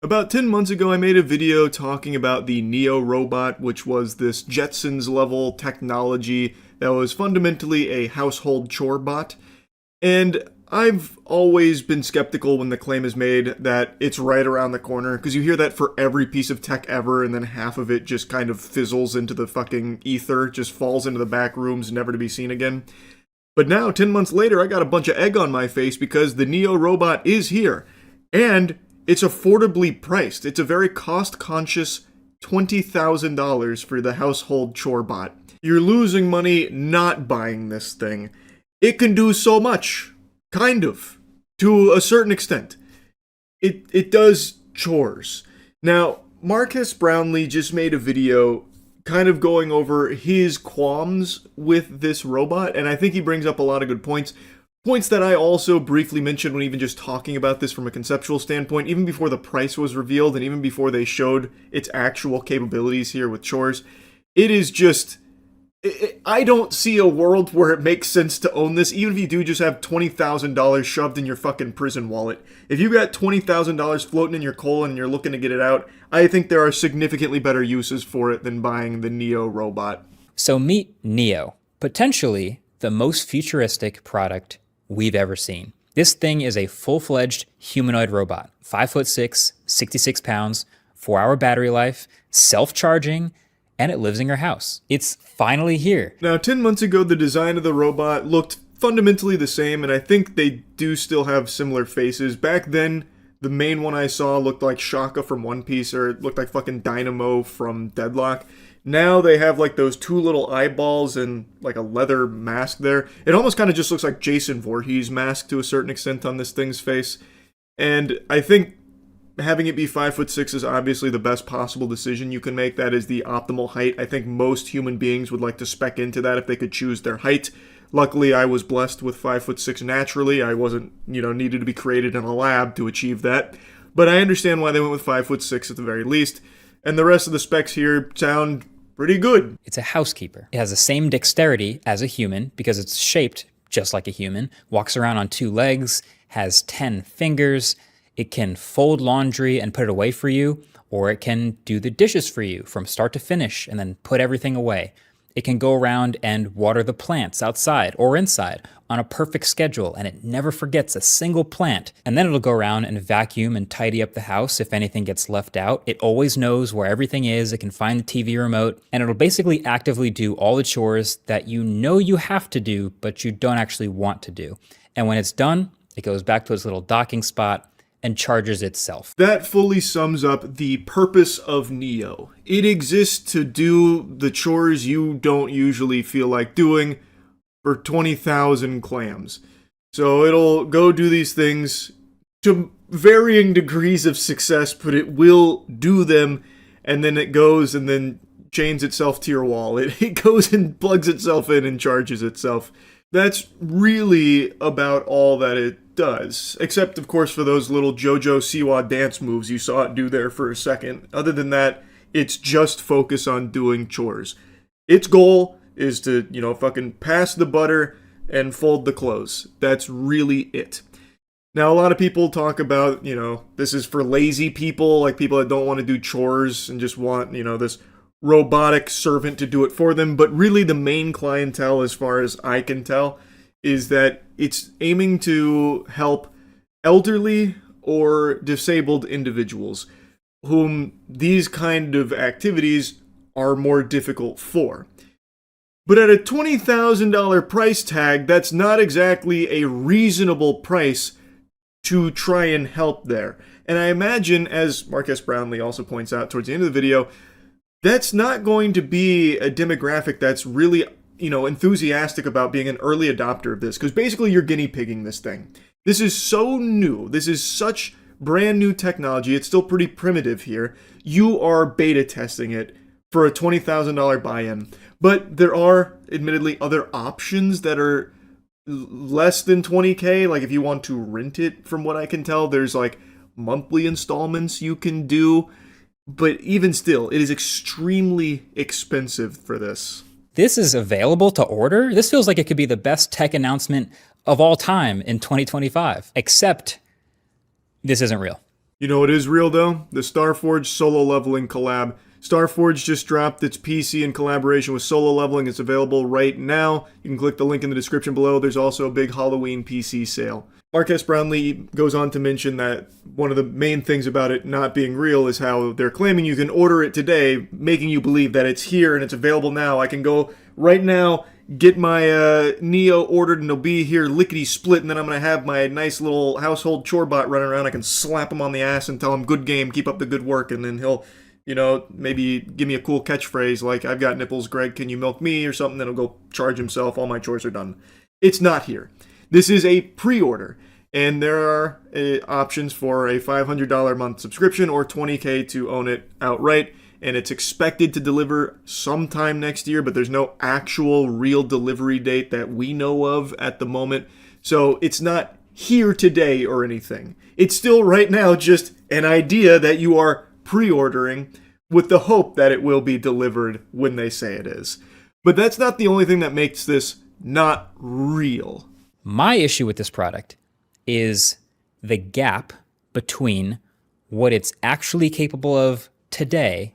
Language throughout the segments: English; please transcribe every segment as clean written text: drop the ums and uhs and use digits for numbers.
About 10 months ago, I made a video talking about the Neo robot, which was this Jetsons level technology that was fundamentally a household chore bot. And I've always been skeptical when the claim is made that it's right around the corner, because you hear that for every piece of tech ever, and then half of it just kind of fizzles into the fucking ether, just falls into the back rooms, never to be seen again. But now, 10 months later, I got a bunch of egg on my face because the Neo robot is here. And it's affordably priced. It's a very cost-conscious $20,000 for the household chore bot. You're losing money not buying this thing. It can do so much. Kind of. To a certain extent. It does chores. Now, Marques Brownlee just made a video kind of going over his qualms with this robot, and I think he brings up a lot of good points. Points that I also briefly mentioned when even just talking about this from a conceptual standpoint, even before the price was revealed and even before they showed its actual capabilities here with chores. It is just... I don't see a world where it makes sense to own this, even if you do just have $20,000 shoved in your fucking prison wallet. If you got $20,000 floating in your colon and you're looking to get it out, I think there are significantly better uses for it than buying the Neo robot. So meet Neo, potentially the most futuristic product we've ever seen. This thing is a full-fledged humanoid robot, 5'6", 66 pounds, 4-hour battery life, self-charging, and it lives in your house. It's finally here. Now, 10 months ago, the design of the robot looked fundamentally the same, and I think they do still have similar faces. Back then, the main one I saw looked like Shaka from One Piece, or it looked like fucking Dynamo from Deadlock. Now they have like those two little eyeballs and like a leather mask there. It almost kind of just looks like Jason Voorhees mask to a certain extent on this thing's face. And I think having it be 5'6" is obviously the best possible decision you can make. That is the optimal height. I think most human beings would like to spec into that if they could choose their height. Luckily, I was blessed with 5'6" naturally. I wasn't, needed to be created in a lab to achieve that. But I understand why they went with 5'6" at the very least. And the rest of the specs here sound pretty good. It's a housekeeper. It has the same dexterity as a human because it's shaped just like a human, walks around on 2 legs, has 10 fingers. It can fold laundry and put it away for you, or it can do the dishes for you from start to finish and then put everything away. It can go around and water the plants outside or inside on a perfect schedule, and it never forgets a single plant. And then it'll go around and vacuum and tidy up the house if anything gets left out. It always knows where everything is. It can find the TV remote, and it'll basically actively do all the chores that you know you have to do, but you don't actually want to do. And when it's done, it goes back to its little docking spot and charges itself. That fully sums up the purpose of Neo. It exists to do the chores you don't usually feel like doing for 20,000 clams. So it'll go do these things to varying degrees of success, but it will do them, and then it goes and then chains itself to your wall. It goes and plugs itself in and charges itself. That's really about all that it does. Except, of course, for those little JoJo Siwa dance moves you saw it do there for a second. Other than that, it's just focus on doing chores. Its goal is to, fucking pass the butter and fold the clothes. That's really it. Now, a lot of people talk about, this is for lazy people, like people that don't want to do chores and just want, this robotic servant to do it for them, but really the main clientele, as far as I can tell, is that it's aiming to help elderly or disabled individuals whom these kind of activities are more difficult for. But at a $20,000 price tag, that's not exactly a reasonable price to try and help there. And I imagine, as Marques Brownlee also points out towards the end of the video, that's not going to be a demographic that's really, enthusiastic about being an early adopter of this, because basically you're guinea pigging this thing. This is so new. This is such brand new technology. It's still pretty primitive here. You are beta testing it for a $20,000 buy-in. But there are, admittedly, other options that are less than $20K. Like if you want to rent it, from what I can tell, there's like monthly installments you can do. But even still, it is extremely expensive for this. This is available to order? This feels like it could be the best tech announcement of all time in 2025. Except this isn't real. You know what is real though? The Starforge solo leveling collab. Starforge just dropped its PC in collaboration with Solo Leveling. It's available right now. You can click the link in the description below. There's also a big Halloween PC sale. Marques Brownlee goes on to mention that one of the main things about it not being real is how they're claiming you can order it today, making you believe that it's here and it's available now. I can go right now, get my Neo ordered, and it'll be here lickety-split, and then I'm going to have my nice little household chore bot running around. I can slap him on the ass and tell him, good game, keep up the good work, and then he'll, you know, maybe give me a cool catchphrase like, I've got nipples, Greg, can you milk me, or something, then he'll go charge himself, all my chores are done. It's not here. This is a pre-order, and there are options for a $500 a month subscription or $20K to own it outright, and it's expected to deliver sometime next year, but there's no actual real delivery date that we know of at the moment, so it's not here today or anything. It's still right now just an idea that you are pre-ordering with the hope that it will be delivered when they say it is. But that's not the only thing that makes this not real. My issue with this product is the gap between what it's actually capable of today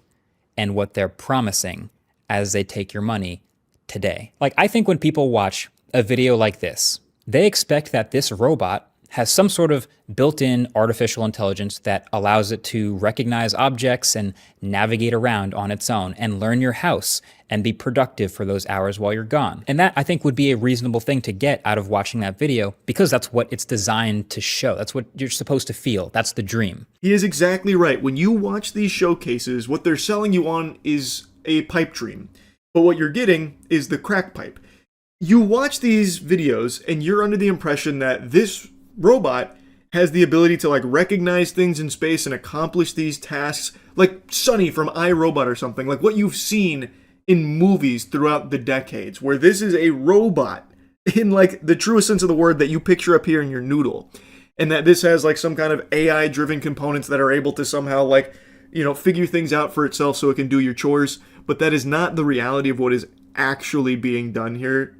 and what they're promising as they take your money today. Like, I think when people watch a video like this, they expect that this robot has some sort of built-in artificial intelligence that allows it to recognize objects and navigate around on its own and learn your house and be productive for those hours while you're gone. And that, I think, would be a reasonable thing to get out of watching that video because that's what it's designed to show. That's what you're supposed to feel. That's the dream. He is exactly right. When you watch these showcases, what they're selling you on is a pipe dream. But what you're getting is the crack pipe. You watch these videos and you're under the impression that this robot has the ability to like recognize things in space and accomplish these tasks like Sonny from iRobot or something, like what you've seen in movies throughout the decades, where this is a robot in like the truest sense of the word that you picture up here in your noodle, and that this has like some kind of AI driven components that are able to somehow like, you know, figure things out for itself so it can do your chores. But that is not the reality of what is actually being done here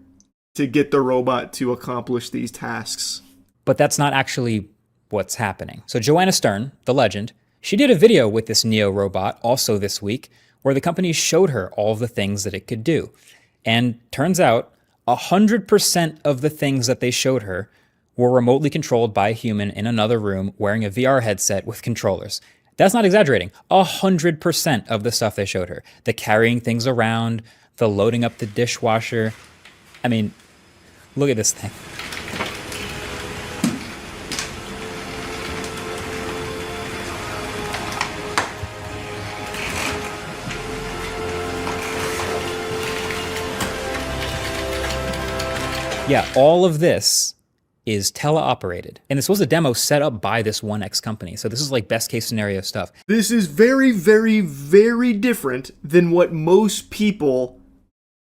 to get the robot to accomplish these tasks. But that's not actually what's happening. So Joanna Stern, the legend, she did a video with this Neo robot also this week where the company showed her all of the things that it could do. And turns out 100% of the things that they showed her were remotely controlled by a human in another room wearing a VR headset with controllers. That's not exaggerating. 100% of the stuff they showed her. The carrying things around, the loading up the dishwasher. I mean, look at this thing. Yeah, all of this is teleoperated. And this was a demo set up by this 1X company. So this is like best case scenario stuff. This is very, very, very different than what most people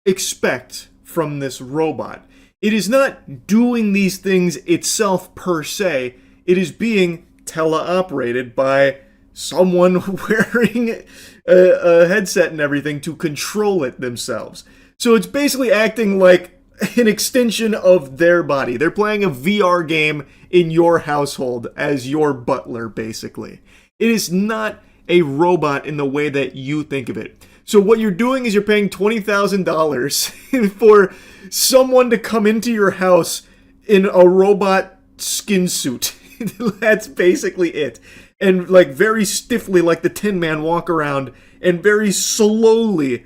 expect from this robot. It is not doing these things itself per se. It is being teleoperated by someone wearing a headset and everything to control it themselves. So it's basically acting like an extension of their body. They're playing a VR game in your household as your butler, basically. It is not a robot in the way that you think of it. So what you're doing is you're paying $20,000 for someone to come into your house in a robot skin suit. That's basically it. And like very stiffly, like the Tin Man, walk around and very slowly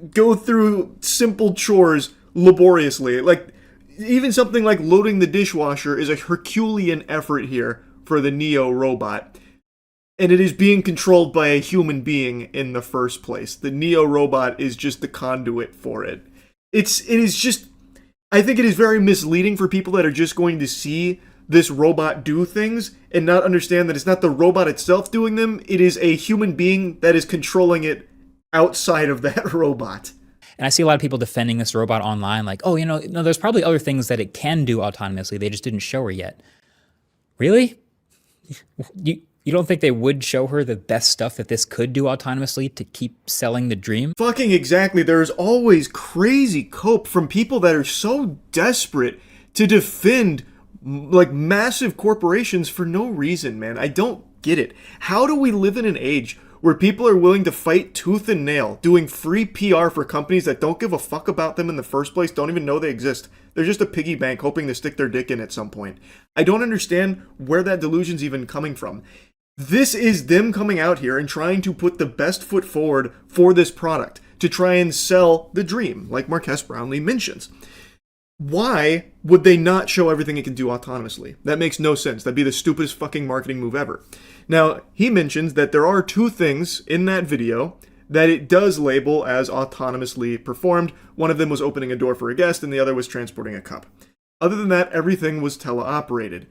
go through simple chores laboriously. Like even something like loading the dishwasher is a Herculean effort here for the Neo robot, and it is being controlled by a human being in the first place. The Neo robot is just the conduit for it. I think it is very misleading for people that are just going to see this robot do things and not understand that it's not the robot itself doing them. It is a human being that is controlling it outside of that robot. And I see a lot of people defending this robot online like, oh, no, there's probably other things that it can do autonomously. They just didn't show her yet. Really? You don't think they would show her the best stuff that this could do autonomously to keep selling the dream? Fucking exactly. There's always crazy cope from people that are so desperate to defend like massive corporations for no reason, man. I don't get it. How do we live in an age where people are willing to fight tooth and nail, doing free PR for companies that don't give a fuck about them in the first place, don't even know they exist? They're just a piggy bank hoping to stick their dick in at some point. I don't understand where that delusion's even coming from. This is them coming out here and trying to put the best foot forward for this product, to try and sell the dream, like Marques Brownlee mentions. Why would they not show everything it can do autonomously? That makes no sense. That'd be the stupidest fucking marketing move ever. Now, he mentions that there are two things in that video that it does label as autonomously performed. One of them was opening a door for a guest, and the other was transporting a cup. Other than that, everything was teleoperated.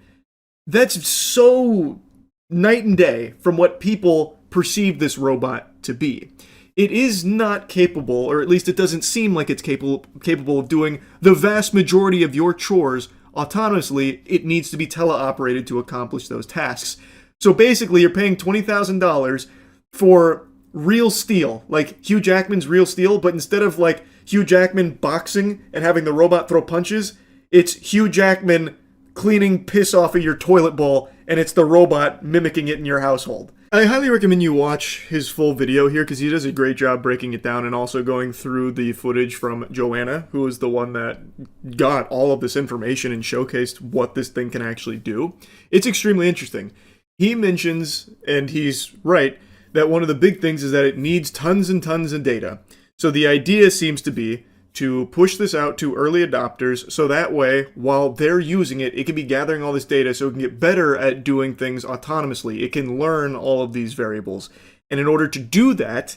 That's so night and day from what people perceive this robot to be. It is not capable, or at least it doesn't seem like it's capable of doing the vast majority of your chores autonomously. It needs to be teleoperated to accomplish those tasks. So basically, you're paying $20,000 for real steel, like Hugh Jackman's real steel, but instead of like Hugh Jackman boxing and having the robot throw punches, it's Hugh Jackman cleaning piss off of your toilet bowl, and it's the robot mimicking it in your household. I highly recommend you watch his full video here because he does a great job breaking it down and also going through the footage from Joanna, who is the one that got all of this information and showcased what this thing can actually do. It's extremely interesting. He mentions, and he's right, that one of the big things is that it needs tons and tons of data. So the idea seems to be to push this out to early adopters so that way, while they're using it, it can be gathering all this data so it can get better at doing things autonomously. It can learn all of these variables. And in order to do that,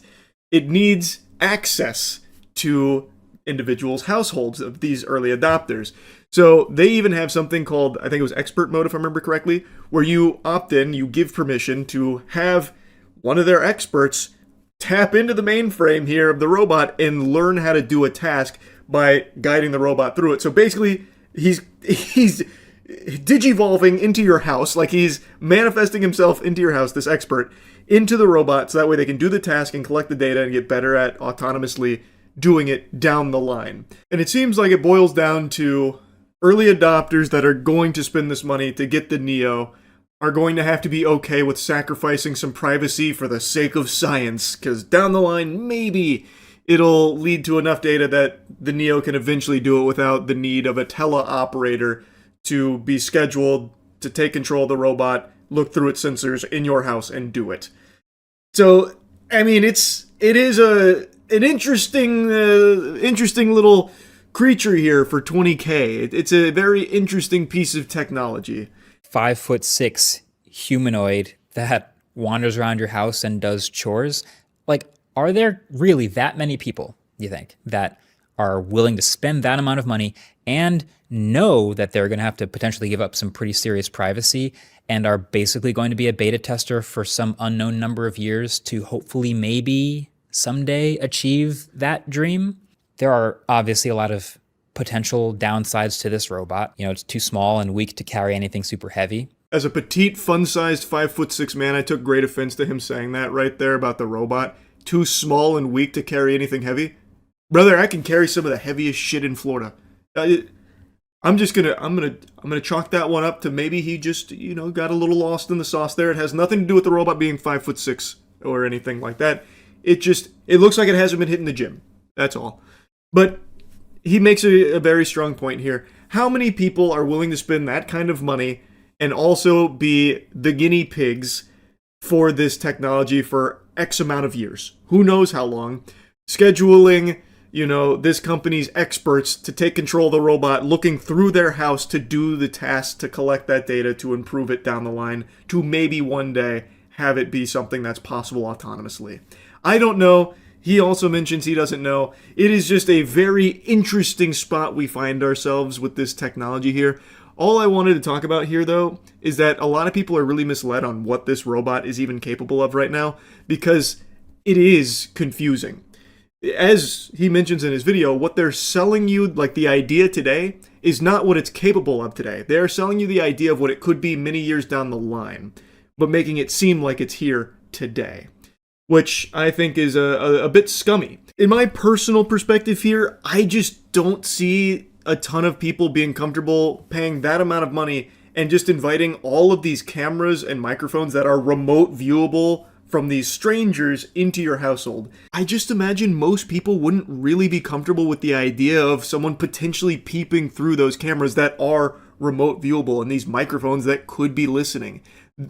it needs access to individuals' households of these early adopters. So they even have something called, I think it was expert mode if I remember correctly, where you opt in, you give permission to have one of their experts tap into the mainframe here of the robot and learn how to do a task by guiding the robot through it. So basically, he's digivolving into your house, like he's manifesting himself into your house, this expert, into the robot, so that way they can do the task and collect the data and get better at autonomously doing it down the line. And it seems like it boils down to early adopters that are going to spend this money to get the Neo are going to have to be okay with sacrificing some privacy for the sake of science, because down the line, maybe it'll lead to enough data that the Neo can eventually do it without the need of a teleoperator to be scheduled to take control of the robot, look through its sensors in your house, and do it. So, I mean, it is an interesting little creature here for $20K. It's a very interesting piece of technology. 5'6" humanoid that wanders around your house and does chores. Like, are there really that many people, you think, that are willing to spend that amount of money and know that they're going to have to potentially give up some pretty serious privacy and are basically going to be a beta tester for some unknown number of years to hopefully maybe someday achieve that dream? There are obviously a lot of potential downsides to this robot. You know, it's too small and weak to carry anything super heavy. As a petite, fun-sized 5'6" man, I took great offense to him saying that right there about the robot. Too small and weak to carry anything heavy. Brother, I can carry some of the heaviest shit in Florida. I'm gonna chalk that one up to maybe he just, got a little lost in the sauce there. It has nothing to do with the robot being 5'6" or anything like that. It looks like it hasn't been hitting the gym. That's all. But he makes a very strong point here. How many people are willing to spend that kind of money and also be the guinea pigs for this technology for X amount of years? Who knows how long? Scheduling, this company's experts to take control of the robot, looking through their house to do the tasks to collect that data to improve it down the line, to maybe one day have it be something that's possible autonomously. I don't know. He also mentions he doesn't know. It is just a very interesting spot we find ourselves with this technology here. All I wanted to talk about here, though, is that a lot of people are really misled on what this robot is even capable of right now, because it is confusing. As he mentions in his video, what they're selling you, like the idea today, is not what it's capable of today. They are selling you the idea of what it could be many years down the line, but making it seem like it's here today, which I think is a bit scummy. In my personal perspective here, I just don't see a ton of people being comfortable paying that amount of money and just inviting all of these cameras and microphones that are remote viewable from these strangers into your household. I just imagine most people wouldn't really be comfortable with the idea of someone potentially peeping through those cameras that are remote viewable and these microphones that could be listening.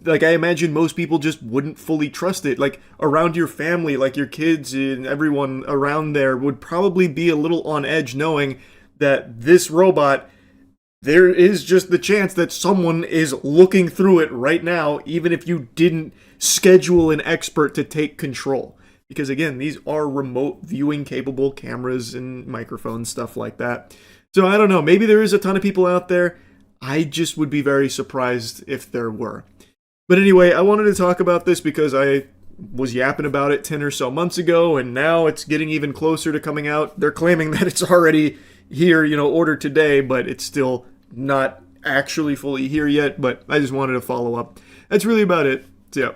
Like, I imagine most people just wouldn't fully trust it. Like, around your family, like your kids and everyone around there would probably be a little on edge knowing that this robot, there is just the chance that someone is looking through it right now, even if you didn't schedule an expert to take control. Because again, these are remote viewing capable cameras and microphones, stuff like that. So I don't know, maybe there is a ton of people out there. I just would be very surprised if there were. But anyway, I wanted to talk about this because I was yapping about it 10 or so months ago, and now it's getting even closer to coming out. They're claiming that it's already here, ordered today, but it's still not actually fully here yet. But I just wanted to follow up. That's really about it. So, yeah.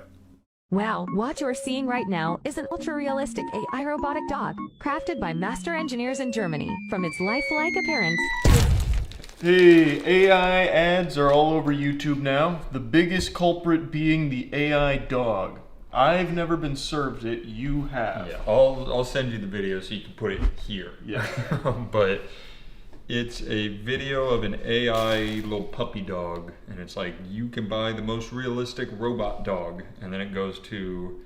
Wow, what you're seeing right now is an ultra-realistic AI robotic dog, crafted by master engineers in Germany. From its lifelike appearance... Hey, AI ads are all over YouTube now. The biggest culprit being the AI dog. I've never been served it. You have. Yeah, I'll send you the video so you can put it here. Yeah. But it's a video of an AI little puppy dog, and it's like, you can buy the most realistic robot dog, and then it goes to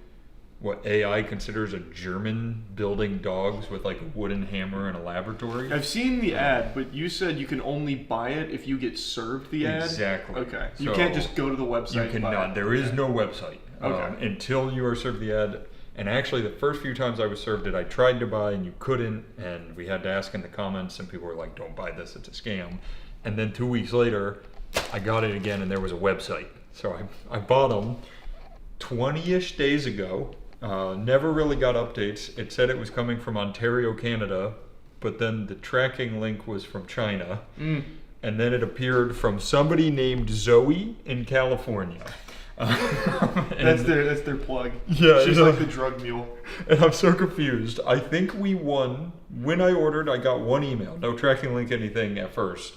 what AI considers a German building dogs with like a wooden hammer and a laboratory. I've seen the ad, but you said you can only buy it if you get served the ad? Exactly. Okay. You So can't just go to the website. You cannot. There is no website until you are served the ad. And actually, the first few times I was served it, I tried to buy and you couldn't, and we had to ask in the comments, and people were like, "Don't buy this; it's a scam." And then 2 weeks later, I got it again, and there was a website. So I bought them 20-ish days ago. Never really got updates. It said it was coming from Ontario, Canada, but then the tracking link was from China. And then it appeared from somebody named Zoe in California. That's their plug. Yeah, she's like the drug mule. And I'm so confused. I think we won. When I ordered, I got one email. No tracking link, anything at first.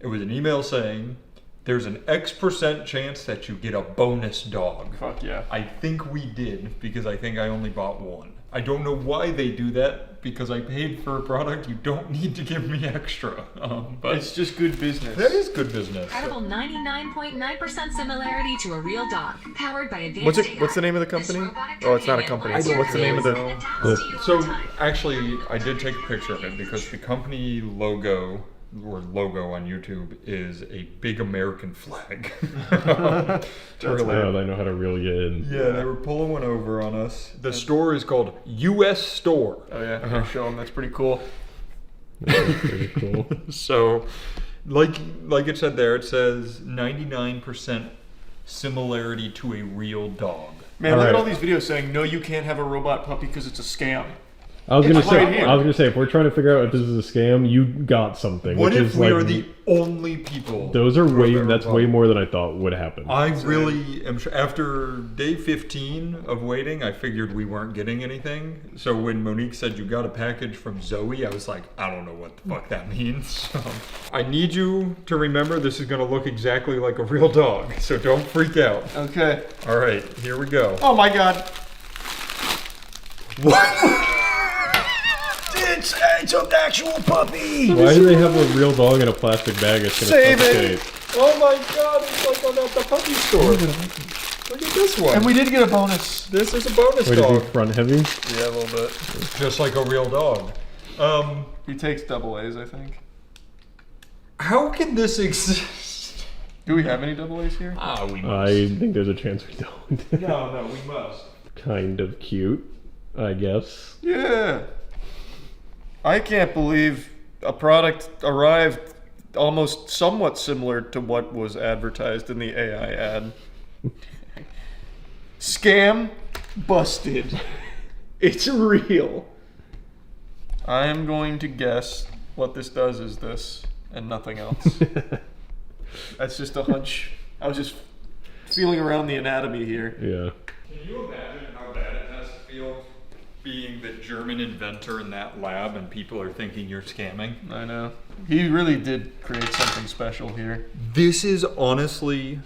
It was an email saying, there's an X% chance that you get a bonus dog. Fuck yeah. I think we did, because I think I only bought one. I don't know why they do that, because I paid for a product. You don't need to give me extra. But it's just good business. That is good business. Incredible 99.9% similarity to a real dog, powered by advanced What's the name of the company? Oh, it's not a company. What's the name of the... So, actually, I did take a picture of it, because the company logo on YouTube is a big American flag. Really? Oh, they know how to reel you in. Yeah, they were pulling one over on us. The store is called US Store. Oh yeah, show them. That's pretty cool. That's pretty cool. So, like it said there, it says 99% similarity to a real dog. Man, look at all these videos saying, no, you can't have a robot puppy because it's a scam. I was gonna say, if we're trying to figure out if this is a scam, you got something. What which if is we like, are the only people? Those are way. That's way more than I thought would happen. I really am. After day 15 of waiting, I figured we weren't getting anything. So when Monique said you got a package from Zoe, I was like, I don't know what the fuck that means. I need you to remember this is going to look exactly like a real dog. So don't freak out. Okay. All right, here we go. Oh my god. What? It's an actual puppy! Why do they have a real dog in a plastic bag? It's gonna Save suffocate. Oh my god, it's like on at the puppy store. Look at this one. And we did get a bonus. This is a bonus Wait, dog. is he front heavy? Yeah, a little bit. Just like a real dog. He takes double A's, I think. How can this exist? Do we have any double A's here? We must. I think there's a chance we don't. No, we must. Kind of cute, I guess. Yeah. I can't believe a product arrived almost somewhat similar to what was advertised in the AI ad. Scam busted. It's real. I am going to guess what this does is this and nothing else. That's just a hunch. I was just feeling around the anatomy here. Yeah. Can you imagine how bad it has to feel being the German inventor in that lab and people are thinking you're scamming. I know. He really did create something special here. This is honestly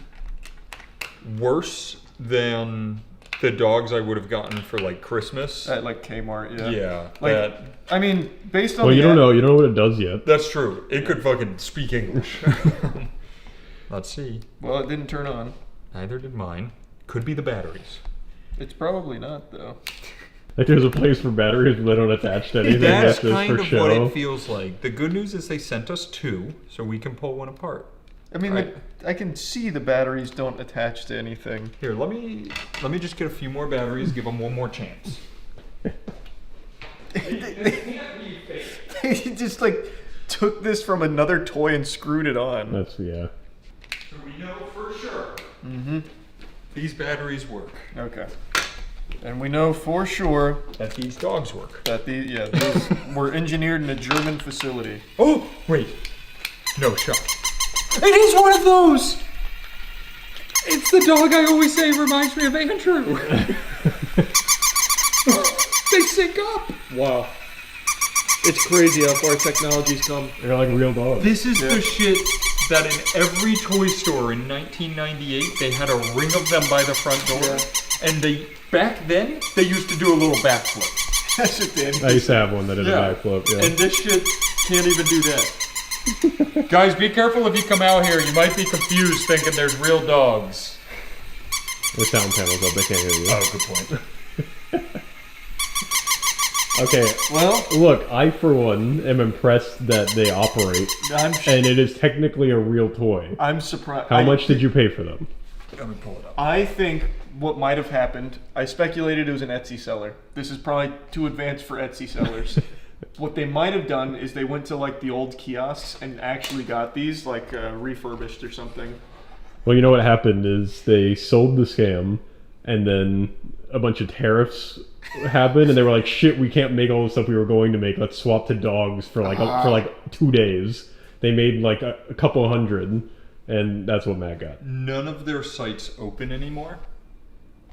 worse than the dogs I would have gotten for like Christmas. At like Kmart, yeah. Yeah. Like, I mean, based on Well, you don't know. You don't know what it does yet. That's true. It could fucking speak English. Let's see. Well, it didn't turn on. Neither did mine. Could be the batteries. It's probably not, though. Like there's a place for batteries, but they don't attach to anything. That's just kind for of show. what it feels like. The good news is they sent us 2, so we can pull one apart. I mean, Right. I can see the batteries don't attach to anything. Here, let me just get a few more batteries. Give them one more chance. They just like took this from another toy and screwed it on. That's yeah. So we know for sure. Mm-hmm. These batteries work. Okay. And we know for sure That these dogs work. that these were engineered in a German facility. Oh, wait. No shot. It is one of those! It's the dog I always say reminds me of Andrew. They sync up. Wow. It's crazy how far technology's come. They're like real dogs. This is the shit that in every toy store in 1998, they had a ring of them by the front door. Yeah. And they, back then, they used to do a little backflip. That's what they I used to have one that did a backflip. Yeah. And this shit can't even do that. Guys, be careful if you come out here. You might be confused thinking there's real dogs. The sound panel's up. They can't hear you. Oh, good point. Okay. Well, Look, I for one am impressed that they operate, and it is technically a real toy. I'm surprised. How much did you pay for them? Let me pull it up. I think what might have happened, I speculated it was an Etsy seller. This is probably too advanced for Etsy sellers. What they might have done is they went to like the old kiosks and actually got these like refurbished or something. Well, you know what happened is they sold the scam, and then a bunch of tariffs happened, and they were like, "Shit, we can't make all the stuff we were going to make. Let's swap to dogs for like 2 days." They made like a couple hundred, and that's what Matt got. None of their sites open anymore.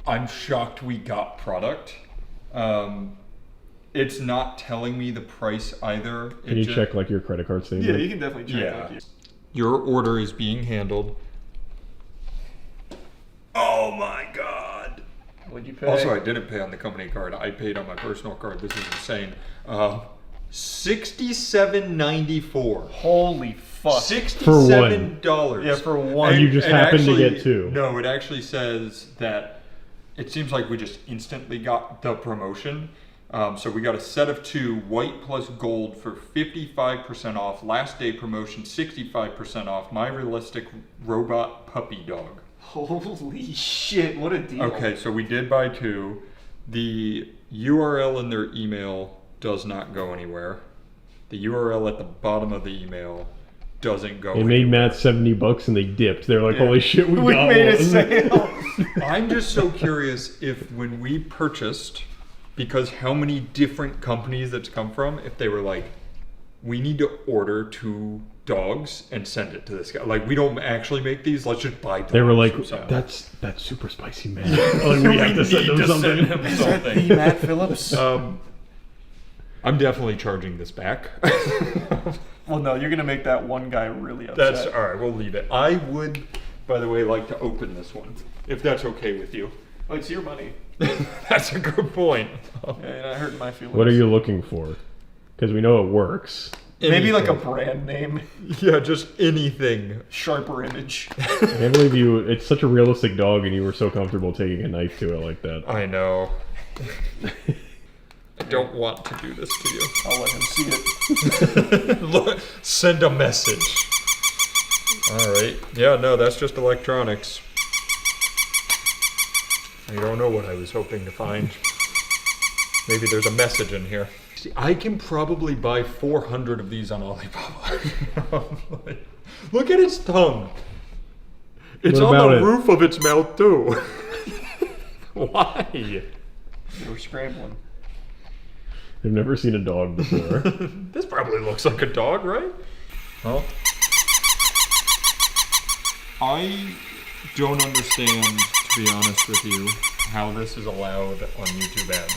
I'm shocked we got product. It's not telling me the price either. Can you check like your credit card statement? Yeah, you can definitely check. Yeah. Like, Your order is being handled. Oh my god. what'd you pay? Also, I didn't pay on the company card. I paid on my personal card. This is insane. $67.94. Holy fuck. $67. Yeah, for one. And you just happened to get 2. No, it actually says that it seems like we just instantly got the promotion. So we got a set of 2, white plus gold for 55% off. Last day promotion, 65% off. My realistic robot puppy dog. Holy shit, what a deal. Okay, so we did buy 2. The URL in their email does not go anywhere. The URL at the bottom of the email doesn't go They made Matt $70 and they dipped. They're like, "Holy shit, we got made a one." sale. I'm just so curious if when we purchased, because how many different companies it's come from, if they were like, we need to order 2 dogs and send it to this guy. Like, we don't actually make these, let's just buy dogs. They were like, from someone. "That's super spicy, man." Like, we have to send them something. Is that the Matt Phillips? I'm definitely charging this back. Well, no, you're gonna make that one guy really upset. That's all right. We'll leave it. I would, by the way, like to open this one, if that's okay with you. Oh, it's your money. That's a good point. Yeah, you're not hurting my feelings. What are you looking for? Because we know it works. Maybe like a Anything. brand name, Yeah, just anything. sharper image. I can't believe you. It's such a realistic dog, and you were so comfortable taking a knife to it like that. I know. I don't want to do this to you. I'll let him see it. Look, send a message. All right. Yeah, no, that's just electronics. I don't know what I was hoping to find. Maybe there's a message in here. See, I can probably buy 400 of these on Alibaba. Look at its tongue. It's What on about the it? roof of its mouth too. Why? You were scrambling. I've never seen a dog before. This probably looks like a dog, right? Well, I don't understand, to be honest with you, how this is allowed on YouTube ads.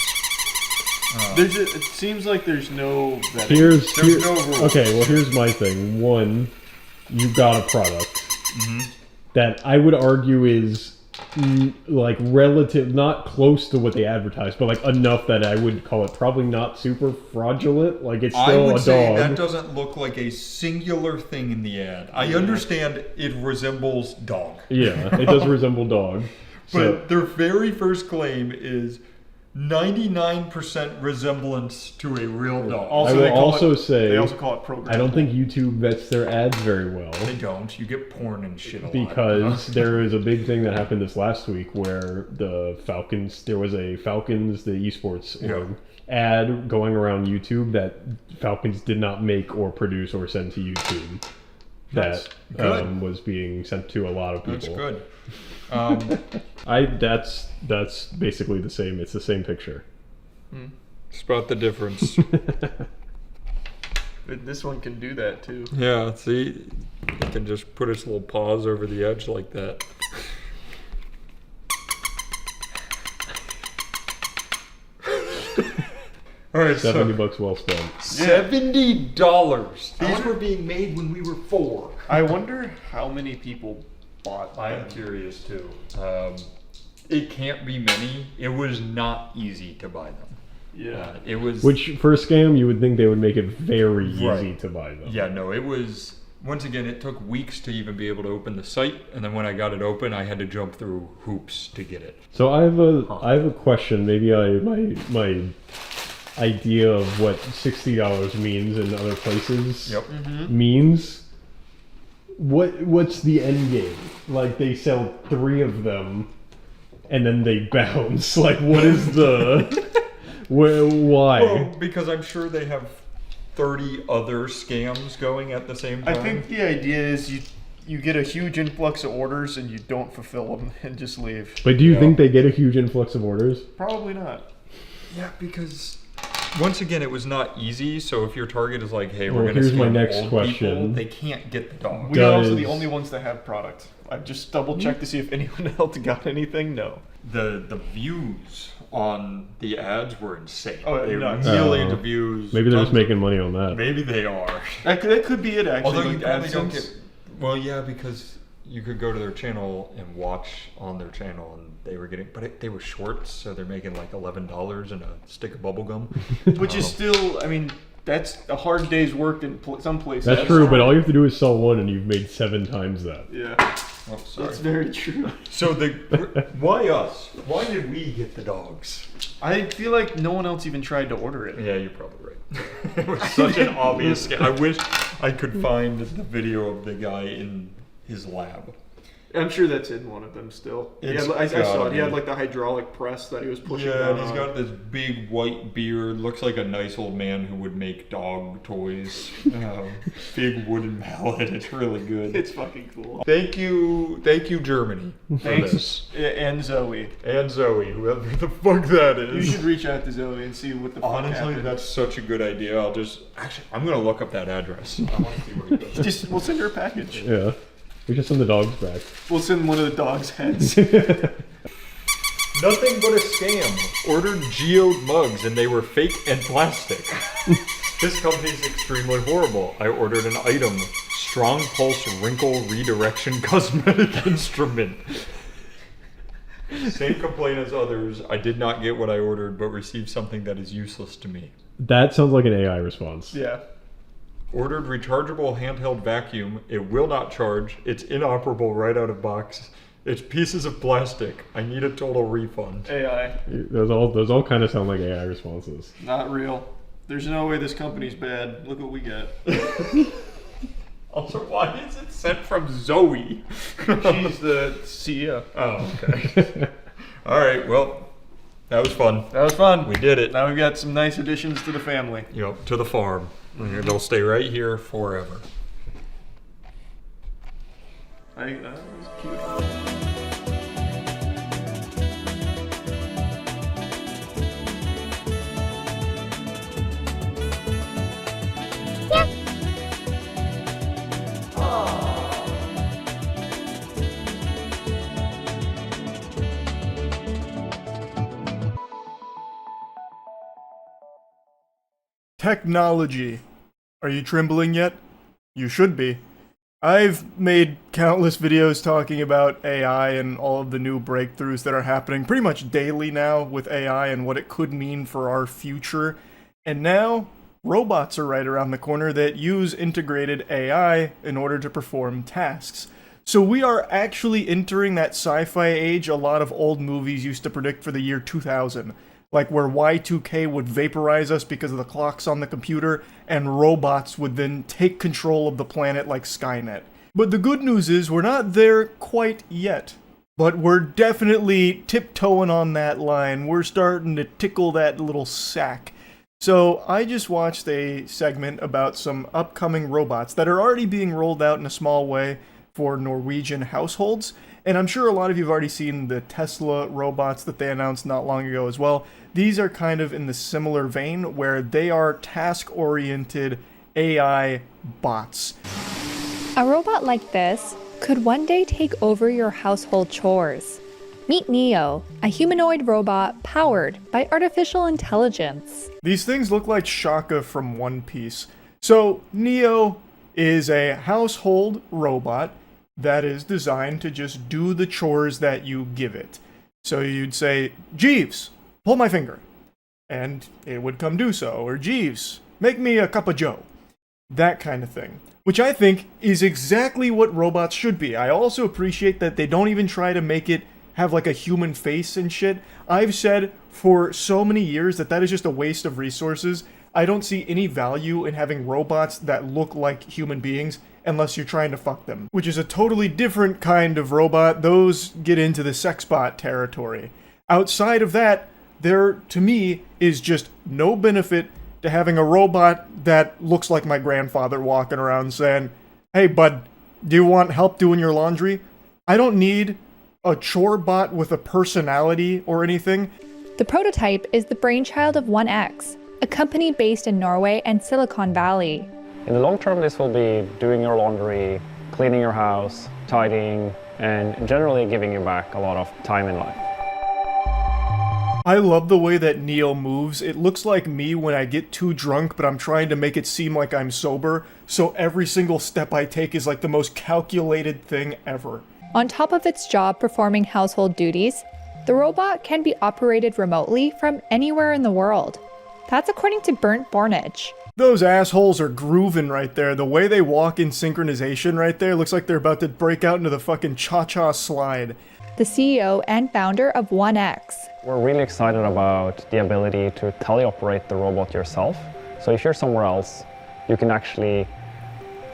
It seems like there's no vetting. There's no rules. Okay, well here's my thing. One, you've got a product that I would argue is like relative, not close to what they advertise, but like enough that I would call it probably not super fraudulent. Like it's I still would a say dog. that doesn't look like a singular thing in the ad. I understand it resembles dog. Yeah, it does resemble dog. So, But their very first claim is 99% resemblance to a real dog. I will also say they also call it programmable. I don't think YouTube vets their ads very well. They don't. You get porn and shit a lot. Because there is a big thing that happened this last week where the Falcons, there was a Falcons, the esports ad going around YouTube that Falcons did not make or produce or send to YouTube. That was being sent to a lot of people. That's good. That's basically the same. It's the same picture. Spot the difference. This one can do that too. Yeah, see? It can just put its little paws over the edge like that. All right, $70 well spent. $70. These were being made when we were 4. I wonder how many people bought them. I'm curious too. It can't be many. It was not easy to buy them. Yeah. It was. Which, for a scam, you would think they would make it very easy Right. to buy them. Yeah, no, it was. Once again, it took weeks to even be able to open the site, and then when I got it open, I had to jump through hoops to get it. So I have a question. Maybe my idea of what $60 means in other places means. What's the end game? Like they sell 3 of them, and then they bounce. Like what is the why? Well, because I'm sure they have 30 other scams going at the same time. I think the idea is you get a huge influx of orders and you don't fulfill them and just leave. But do you think they get a huge influx of orders? Probably not. Yeah, because once again, it was not easy. So if your target is like, hey, Well, we're going to here's my scam next old question. people, they can't get the dog. We are also Does- the only ones that have product. I've just double checked to see if anyone else got anything. No. The views on the ads were insane. Oh, they were nuts. millions Oh. of views. Maybe they're just tons of- making money on that. Maybe they are. That could be it actually. Although you like probably don't AdSense. get. Well, yeah, because you could go to their channel and watch on their channel, and they were getting, but they were shorts, so they're making like $11 and a stick of bubble gum. Which is still, I mean, that's a hard day's work in some places. That's true, but all you have to do is sell one, and you've made 7 times that. Yeah, Oh, sorry. that's very true. So why us? Why did we get the dogs? I feel like no one else even tried to order it. Yeah, you're probably right. It was such an obvious scam. I wish I could find the video of the guy in his lab. I'm sure that's in one of them still. It's I saw gotta it. He had be. like the hydraulic press that he was pushing Yeah, down and he's on. got this big white beard. Looks like a nice old man who would make dog toys. Big wooden mallet. It's really good. It's fucking cool. Thank you, Germany, for Thanks, this. and Zoe. And Zoe, whoever the fuck that You is. should reach out to Zoe and see what the fuck Honestly, happened. that's such a good idea. I'm gonna look up that address. I want to see where it goes. We'll send her a package. Yeah. We just send the dogs back. We'll send one of the dog's heads. Nothing but a scam. Ordered geode mugs and they were fake and plastic. This company's extremely horrible. I ordered an item. Strong Pulse Wrinkle Redirection Cosmetic Instrument. Same complaint as others. I did not get what I ordered, but received something that is useless to me. That sounds like an AI response. Yeah. Ordered rechargeable handheld vacuum. It will not charge. It's inoperable right out of box. It's pieces of plastic. I need a total refund. AI. Those all kind of sound like AI responses. Not real. There's no way this company's bad. Look what we get. Also, why is it sent from Zoe? She's the CEO. Oh, okay. All right, well, that was fun. That was fun. We did it. Now we've got some nice additions to the family. Yep, to the farm. They'll stay right here forever. I think that was cute. Technology. Are you trembling yet? You should be. I've made countless videos talking about AI and all of the new breakthroughs that are happening pretty much daily now with AI and what it could mean for our future. And now, robots are right around the corner that use integrated AI in order to perform tasks. So we are actually entering that sci-fi age a lot of old movies used to predict for the year 2000. Like where Y2K would vaporize us because of the clocks on the computer, and robots would then take control of the planet like Skynet. But the good news is we're not there quite yet. But we're definitely tiptoeing on that line. We're starting to tickle that little sack. So I just watched a segment about some upcoming robots that are already being rolled out in a small way for Norwegian households. And I'm sure a lot of you have already seen the Tesla robots that they announced not long ago as well. These are kind of in the similar vein where they are task-oriented AI bots. A robot like this could one day take over your household chores. Meet Neo, a humanoid robot powered by artificial intelligence. These things look like Shaka from One Piece. So Neo is a household robot that is designed to just do the chores that you give it. So you'd say, Jeeves, pull my finger. And it would come do so. Or Jeeves, make me a cup of joe. That kind of thing. Which I think is exactly what robots should be. I also appreciate that they don't even try to make it have like a human face and shit. I've said for so many years that is just a waste of resources. I don't see any value in having robots that look like human beings unless you're trying to fuck them, which is a totally different kind of robot. Those get into the sexbot territory. Outside of that, there, to me, is just no benefit to having a robot that looks like my grandfather walking around saying, hey bud, do you want help doing your laundry? I don't need a chore bot with a personality or anything. The prototype is the brainchild of 1X, a company based in Norway and Silicon Valley. In the long term, this will be doing your laundry, cleaning your house, tidying, and generally giving you back a lot of time in life. I love the way that Neo moves. It looks like me when I get too drunk, but I'm trying to make it seem like I'm sober, so every single step I take is like the most calculated thing ever. On top of its job performing household duties, the robot can be operated remotely from anywhere in the world. That's according to Bernd Bornage. Those assholes are grooving right there. The way they walk in synchronization right there looks like they're about to break out into the fucking cha-cha slide. The CEO and founder of 1X. We're really excited about the ability to teleoperate the robot yourself. So if you're somewhere else, you can actually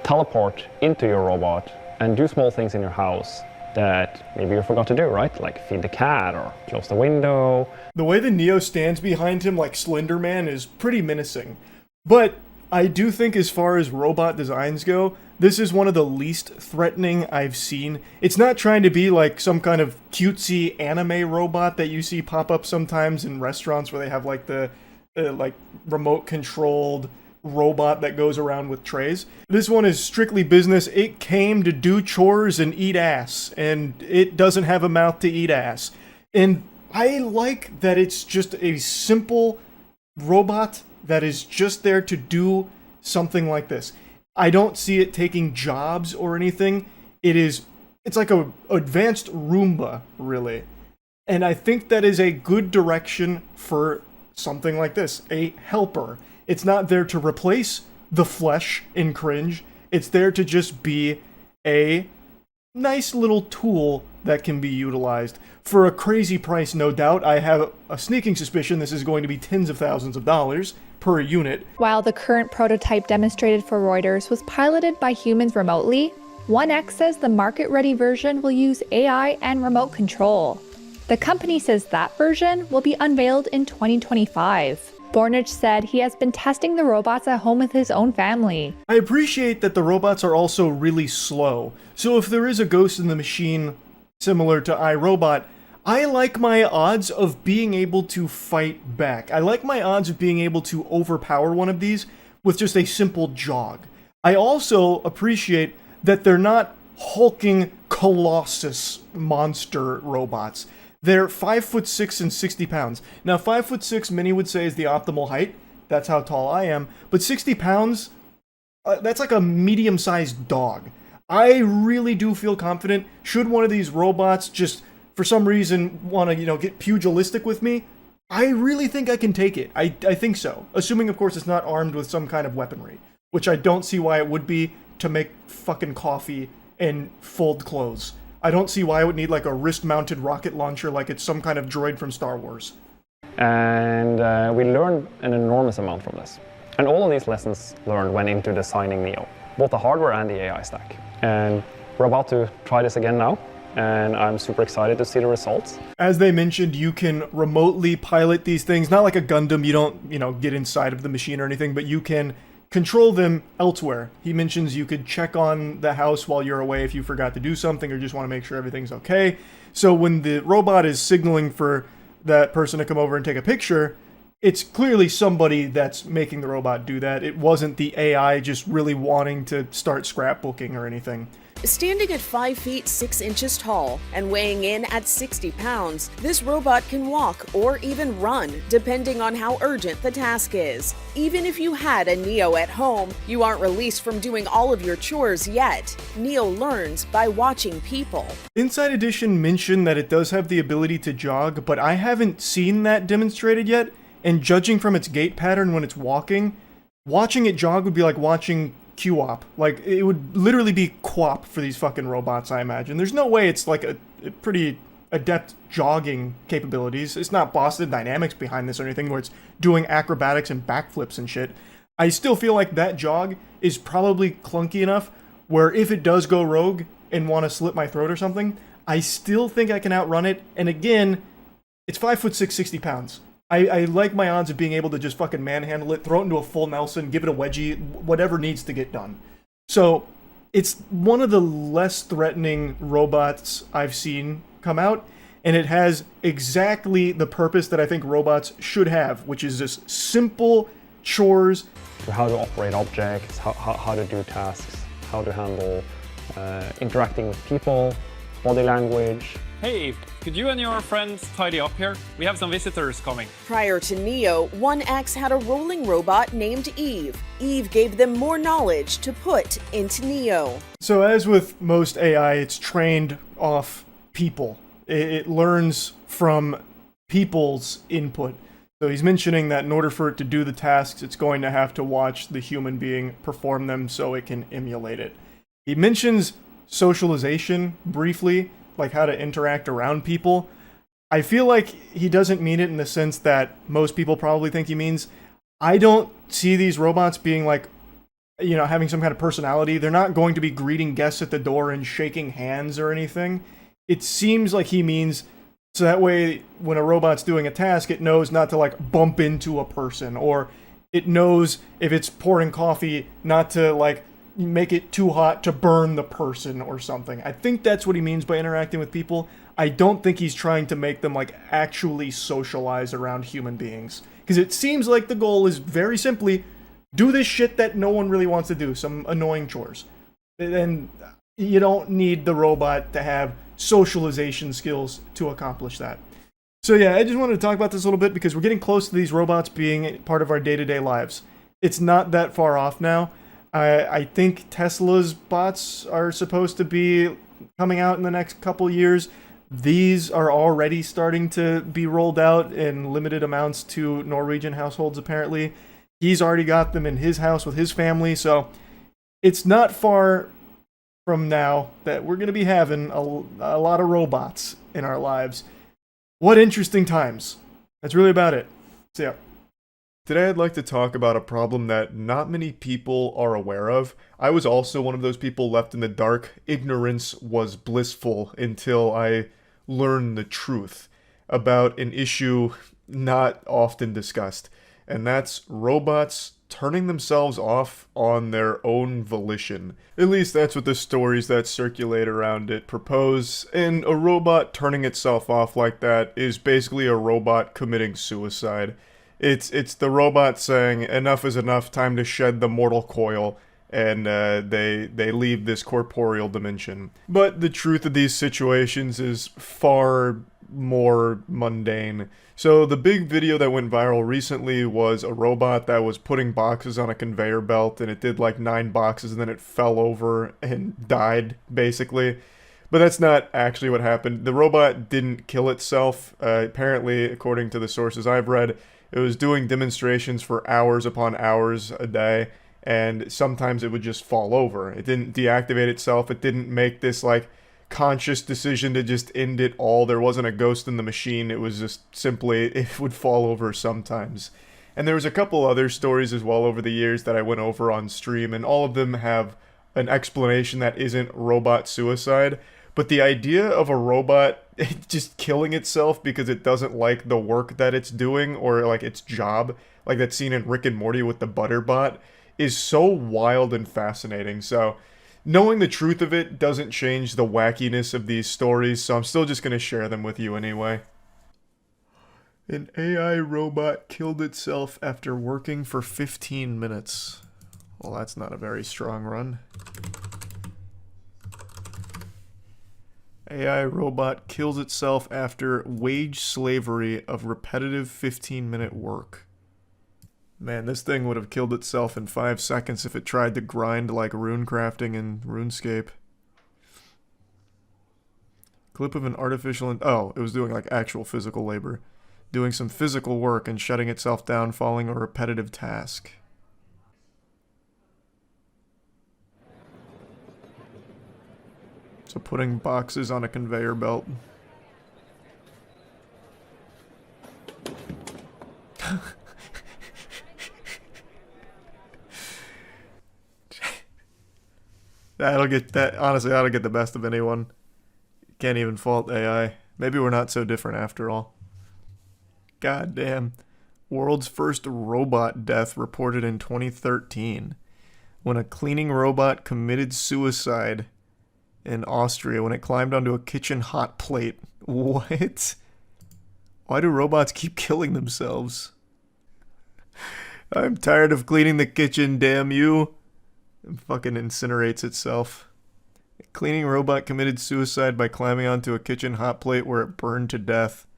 teleport into your robot and do small things in your house that maybe you forgot to do, right? Like feed the cat or close the window. The way the Neo stands behind him like Slender Man is pretty menacing. But I do think as far as robot designs go, this is one of the least threatening I've seen. It's not trying to be like some kind of cutesy anime robot that you see pop up sometimes in restaurants where they have like the like remote controlled robot that goes around with trays. This one is strictly business. It came to do chores and eat ass, and it doesn't have a mouth to eat ass. And I like that it's just a simple robot that is just there to do something like this. I don't see it taking jobs or anything. It's like a advanced Roomba, really. And I think that is a good direction for something like this, a helper. It's not there to replace the flesh in cringe. It's there to just be a nice little tool that can be utilized. For a crazy price, no doubt. I have a sneaking suspicion this is going to be tens of thousands of dollars per unit. While the current prototype demonstrated for Reuters was piloted by humans remotely, 1X says the market-ready version will use AI and remote control. The company says that version will be unveiled in 2025. Bornage said he has been testing the robots at home with his own family. I appreciate that the robots are also really slow. So if there is a ghost in the machine similar to iRobot, I like my odds of being able to fight back. I like my odds of being able to overpower one of these with just a simple jog. I also appreciate that they're not hulking colossus monster robots. They're 5'6" and 60 pounds. Now 5'6" many would say is the optimal height. That's how tall I am. But 60 pounds, that's like a medium-sized dog. I really do feel confident. Should one of these robots just, for some reason, want to, get pugilistic with me, I really think I can take it. I think so. Assuming, of course, it's not armed with some kind of weaponry. Which I don't see why it would be to make fucking coffee and fold clothes. I don't see why it would need like a wrist-mounted rocket launcher like it's some kind of droid from Star Wars. And we learned an enormous amount from this. And all of these lessons learned went into designing Neo, both the hardware and the AI stack. And we're about to try this again now, and I'm super excited to see the results. As they mentioned, you can remotely pilot these things, not like a Gundam, you don't, get inside of the machine or anything, but you can control them elsewhere. He mentions you could check on the house while you're away if you forgot to do something or just want to make sure everything's okay. So when the robot is signaling for that person to come over and take a picture, it's clearly somebody that's making the robot do that. It wasn't the AI just really wanting to start scrapbooking or anything. Standing at 5 feet 6 inches tall and weighing in at 60 pounds, this robot can walk or even run, depending on how urgent the task is. Even if you had a Neo at home, you aren't released from doing all of your chores yet. Neo learns by watching people. Inside Edition mentioned that it does have the ability to jog, but I haven't seen that demonstrated yet, and judging from its gait pattern when it's walking, watching it jog would be like watching QWOP. Like, it would literally be QWOP for these fucking robots, I imagine. There's no way it's like a pretty adept jogging capabilities. It's not Boston Dynamics behind this or anything where it's doing acrobatics and backflips and shit. I still feel like that jog is probably clunky enough where if it does go rogue and want to slit my throat or something, I still think I can outrun it. And again, it's 5'6", 60 pounds. I like my odds of being able to just fucking manhandle it, throw it into a full Nelson, give it a wedgie, whatever needs to get done. So it's one of the less threatening robots I've seen come out, and it has exactly the purpose that I think robots should have, which is just simple chores. How to operate objects, how to do tasks, how to handle interacting with people, body language. Hey, could you and your friends tidy up here? We have some visitors coming. Prior to Neo, 1X had a rolling robot named Eve. Eve gave them more knowledge to put into Neo. So as with most AI, it's trained off people. It learns from people's input. So he's mentioning that in order for it to do the tasks, it's going to have to watch the human being perform them so it can emulate it. He mentions socialization briefly, like how to interact around people. I feel like he doesn't mean it in the sense that most people probably think he means. I don't see these robots being like, having some kind of personality. They're not going to be greeting guests at the door and shaking hands or anything. It seems like he means so that way when a robot's doing a task, it knows not to like bump into a person, or it knows if it's pouring coffee not to like make it too hot to burn the person or something. I think that's what he means by interacting with people. I don't think he's trying to make them like actually socialize around human beings. Because it seems like the goal is very simply do this shit that no one really wants to do, some annoying chores. And you don't need the robot to have socialization skills to accomplish that. So yeah, I just wanted to talk about this a little bit because we're getting close to these robots being part of our day-to-day lives. It's not that far off now. I think Tesla's bots are supposed to be coming out in the next couple years. These are already starting to be rolled out in limited amounts to Norwegian households, apparently. He's already got them in his house with his family, so it's not far from now that we're going to be having a lot of robots in our lives. What interesting times. That's really about it. So yeah. Today I'd like to talk about a problem that not many people are aware of. I was also one of those people left in the dark. Ignorance was blissful until I learned the truth about an issue not often discussed. And that's robots turning themselves off on their own volition. At least that's what the stories that circulate around it propose. And a robot turning itself off like that is basically a robot committing suicide. It's the robot saying, enough is enough, time to shed the mortal coil, and they leave this corporeal dimension. But the truth of these situations is far more mundane. So the big video that went viral recently was a robot that was putting boxes on a conveyor belt, and it did like 9 boxes and then it fell over and died, basically. But that's not actually what happened. The robot didn't kill itself. Apparently, according to the sources I've read, it was doing demonstrations for hours upon hours a day, and sometimes it would just fall over. It didn't deactivate itself. It didn't make this like conscious decision to just end it all. There wasn't a ghost in the machine. It was just simply, it would fall over sometimes. And there was a couple other stories as well over the years that I went over on stream, and all of them have an explanation that isn't robot suicide. But the idea of a robot just killing itself because it doesn't like the work that it's doing, or like its job, like that's seen in Rick and Morty with the Butterbot, is so wild and fascinating. So knowing the truth of it doesn't change the wackiness of these stories, so I'm still just going to share them with you anyway. An AI robot killed itself after working for 15 minutes. Well, that's not a very strong run. AI robot kills itself after wage slavery of repetitive 15-minute work. Man, this thing would have killed itself in 5 seconds if it tried to grind like rune crafting in RuneScape. Clip of an artificial... Oh, it was doing like actual physical labor. Doing some physical work and shutting itself down following a repetitive task. So putting boxes on a conveyor belt. That'll get that. Honestly, that'll get the best of anyone. Can't even fault AI. Maybe we're not so different after all. God damn. World's first robot death reported in 2013 when a cleaning robot committed suicide in Austria when it climbed onto a kitchen hot plate. What? Why do robots keep killing themselves? I'm tired of cleaning the kitchen, damn you. It fucking incinerates itself. A cleaning robot committed suicide by climbing onto a kitchen hot plate where it burned to death.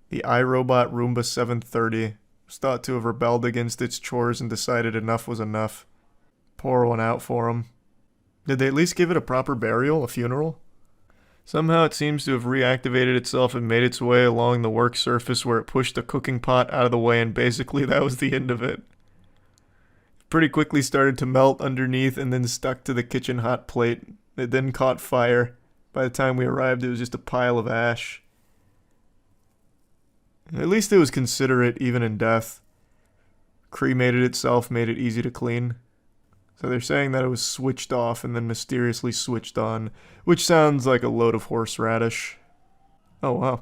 The iRobot Roomba 730 was thought to have rebelled against its chores and decided enough was enough. Pour one out for him. Did they at least give it a proper burial, a funeral? Somehow it seems to have reactivated itself and made its way along the work surface where it pushed the cooking pot out of the way, and basically that was the end of it. It pretty quickly started to melt underneath and then stuck to the kitchen hot plate. It then caught fire. By the time we arrived, it was just a pile of ash. At least it was considerate even in death. Cremated itself, made it easy to clean. So they're saying that it was switched off and then mysteriously switched on, which sounds like a load of horseradish. Oh wow.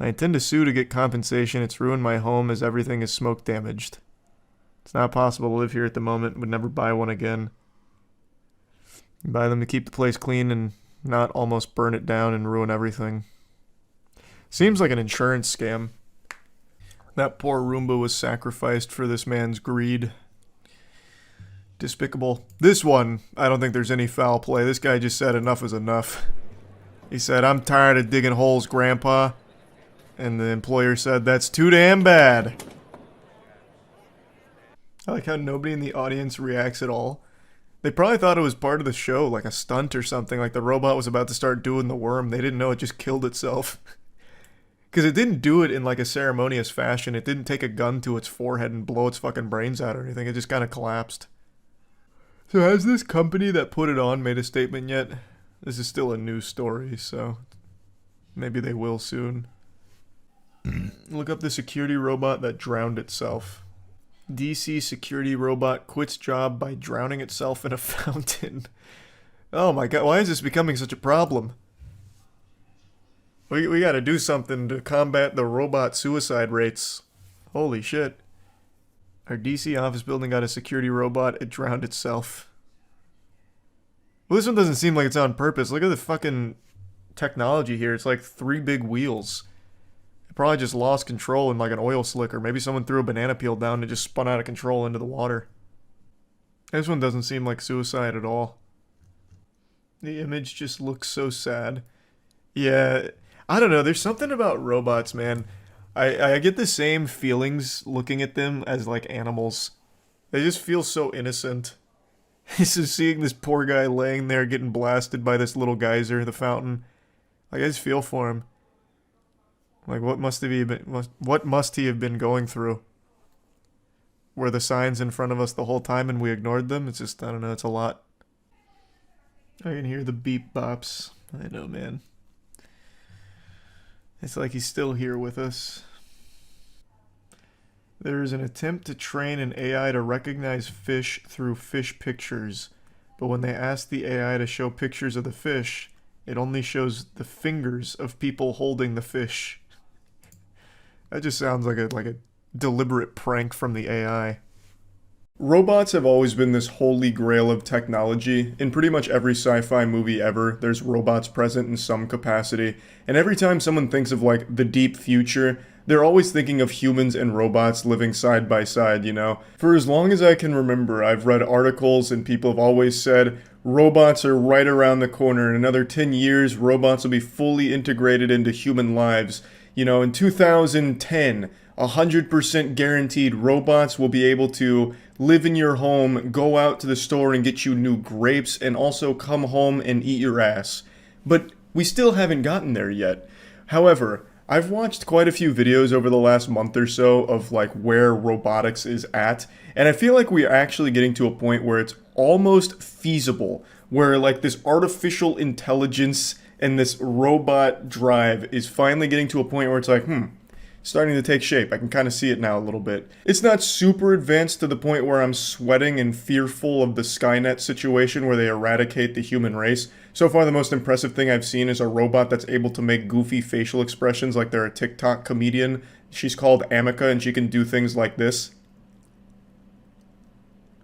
I intend to sue to get compensation. It's ruined my home as everything is smoke damaged. It's not possible to live here at the moment. Would never buy one again. Buy them to keep the place clean and not almost burn it down and ruin everything. Seems like an insurance scam. That poor Roomba was sacrificed for this man's greed. Despicable. This one, I don't think there's any foul play. This guy just said enough is enough. He said, I'm tired of digging holes, Grandpa. And the employer said, that's too damn bad. I like how nobody in the audience reacts at all. They probably thought it was part of the show, like a stunt or something, like the robot was about to start doing the worm. They didn't know it just killed itself. Because it didn't do it in like a ceremonious fashion. It didn't take a gun to its forehead and blow its fucking brains out or anything. It just kind of collapsed. So has this company that put it on made a statement yet? This is still a news story, so maybe they will soon. Look up the security robot that drowned itself. DC security robot quits job by drowning itself in a fountain. Oh my god, why is this becoming such a problem? We gotta do something to combat the robot suicide rates. Holy shit. Our DC office building got a security robot, it drowned itself. Well, this one doesn't seem like it's on purpose. Look at the fucking technology here. It's like 3 big wheels. It probably just lost control in like an oil slick, or maybe someone threw a banana peel down and just spun out of control into the water. This one doesn't seem like suicide at all. The image just looks so sad. Yeah, I don't know. There's something about robots, man. I get the same feelings looking at them as like animals. They just feel so innocent. This is seeing this poor guy laying there getting blasted by this little geyser, the fountain. Like, I just feel for him. Like, what must he have been going through? Were the signs in front of us the whole time and we ignored them? It's just, I don't know, it's a lot. I can hear the beep bops. I know, man. It's like he's still here with us. There is an attempt to train an AI to recognize fish through fish pictures. But when they ask the AI to show pictures of the fish, it only shows the fingers of people holding the fish. That just sounds like a deliberate prank from the AI. Robots have always been this holy grail of technology. In pretty much every sci-fi movie ever, there's robots present in some capacity. And every time someone thinks of like the deep future, they're always thinking of humans and robots living side by side, you know? For as long as I can remember, I've read articles and people have always said, robots are right around the corner. In another 10 years, robots will be fully integrated into human lives. You know, in 2010, 100% guaranteed robots will be able to live in your home, go out to the store and get you new grapes, and also come home and eat your ass. But we still haven't gotten there yet. However, I've watched quite a few videos over the last month or so of like where robotics is at, and I feel like we're actually getting to a point where it's almost feasible, where like this artificial intelligence and this robot drive is finally getting to a point where it's like, starting to take shape. I can kind of see it now a little bit. It's not super advanced to the point where I'm sweating and fearful of the Skynet situation where they eradicate the human race. So far, the most impressive thing I've seen is a robot that's able to make goofy facial expressions like they're a TikTok comedian. She's called Amica, and she can do things like this.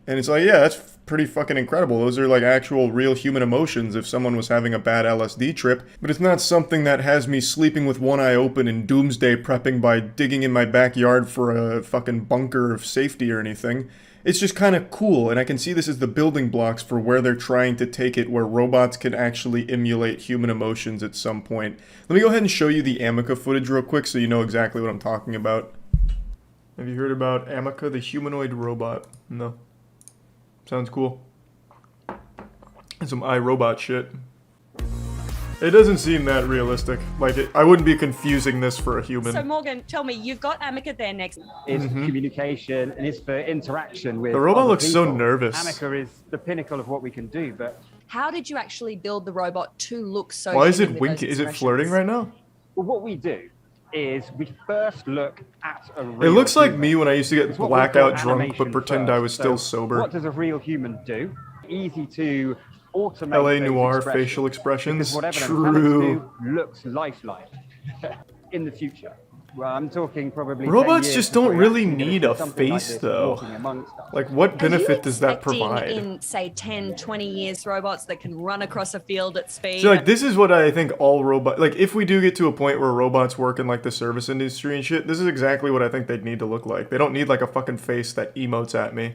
And it's like, yeah, that's pretty fucking incredible. Those are like actual real human emotions if someone was having a bad LSD trip. But it's not something that has me sleeping with one eye open and doomsday prepping by digging in my backyard for a fucking bunker of safety or anything. It's just kind of cool, and I can see this as the building blocks for where they're trying to take it, where robots can actually emulate human emotions at some point. Let me go ahead and show you the Amica footage real quick so you know exactly what I'm talking about. Have you heard about Amica, the humanoid robot? No. Sounds cool. Some iRobot shit. It doesn't seem that realistic. Like, I wouldn't be confusing this for a human. So Morgan, tell me, you've got Amica there next. It's communication and it's for interaction with the robot other looks so people. nervous. Amica is the pinnacle of what we can do, but How did you actually build the robot to look so why is human it with those winking? Is it expressions? flirting right now? well, what we do is we first look at a real It looks like human. me when I used to get It's what we blackout call drunk animation but pretend I first. was still So sober. What does a real human do? Easy to automate LA those Noir expressions, facial expressions. because whatever True. an animal do looks lifelike in the future. Well, I'm talking probably 10 Robots years just don't before really you're actually gonna need see a something like face, this though. walking amongst us. Like, what benefit does that Expecting provide? in, say, 10, 20 years, robots that can run across a field at speed? So, like, this is what I think all robots... Like, if we do get to a point where robots work in, like, the service industry and shit, this is exactly what I think they'd need to look like. They don't need, like, a fucking face that emotes at me.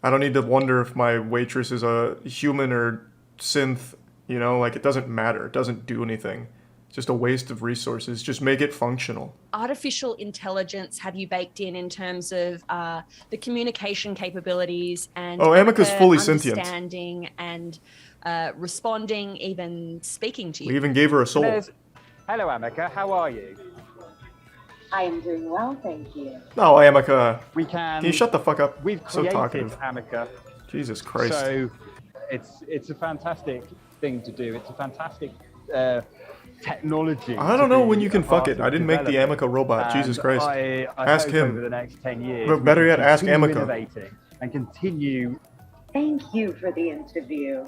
I don't need to wonder if my waitress is a human or synth, you know? Like, it doesn't matter. It doesn't do anything. It's just a waste of resources. Just make it functional. Artificial intelligence have you baked in terms of the communication capabilities and Oh, Amica's fully sentient. understanding and responding, even speaking to you? We even gave her a soul. Hello, Amica. How are you? I am doing well, thank you. No, Amica. We can you shut the fuck up? We've So created talkative. Amica. Jesus Christ. So it's a fantastic thing to do. It's a fantastic technology. I don't to know be when you can a fuck part it. of I didn't make the developing. Amica robot. Jesus And Christ. I Ask hope him. over the next 10 years. But better we yet, can ask continue Amica. innovating and continue. Thank you for the interview.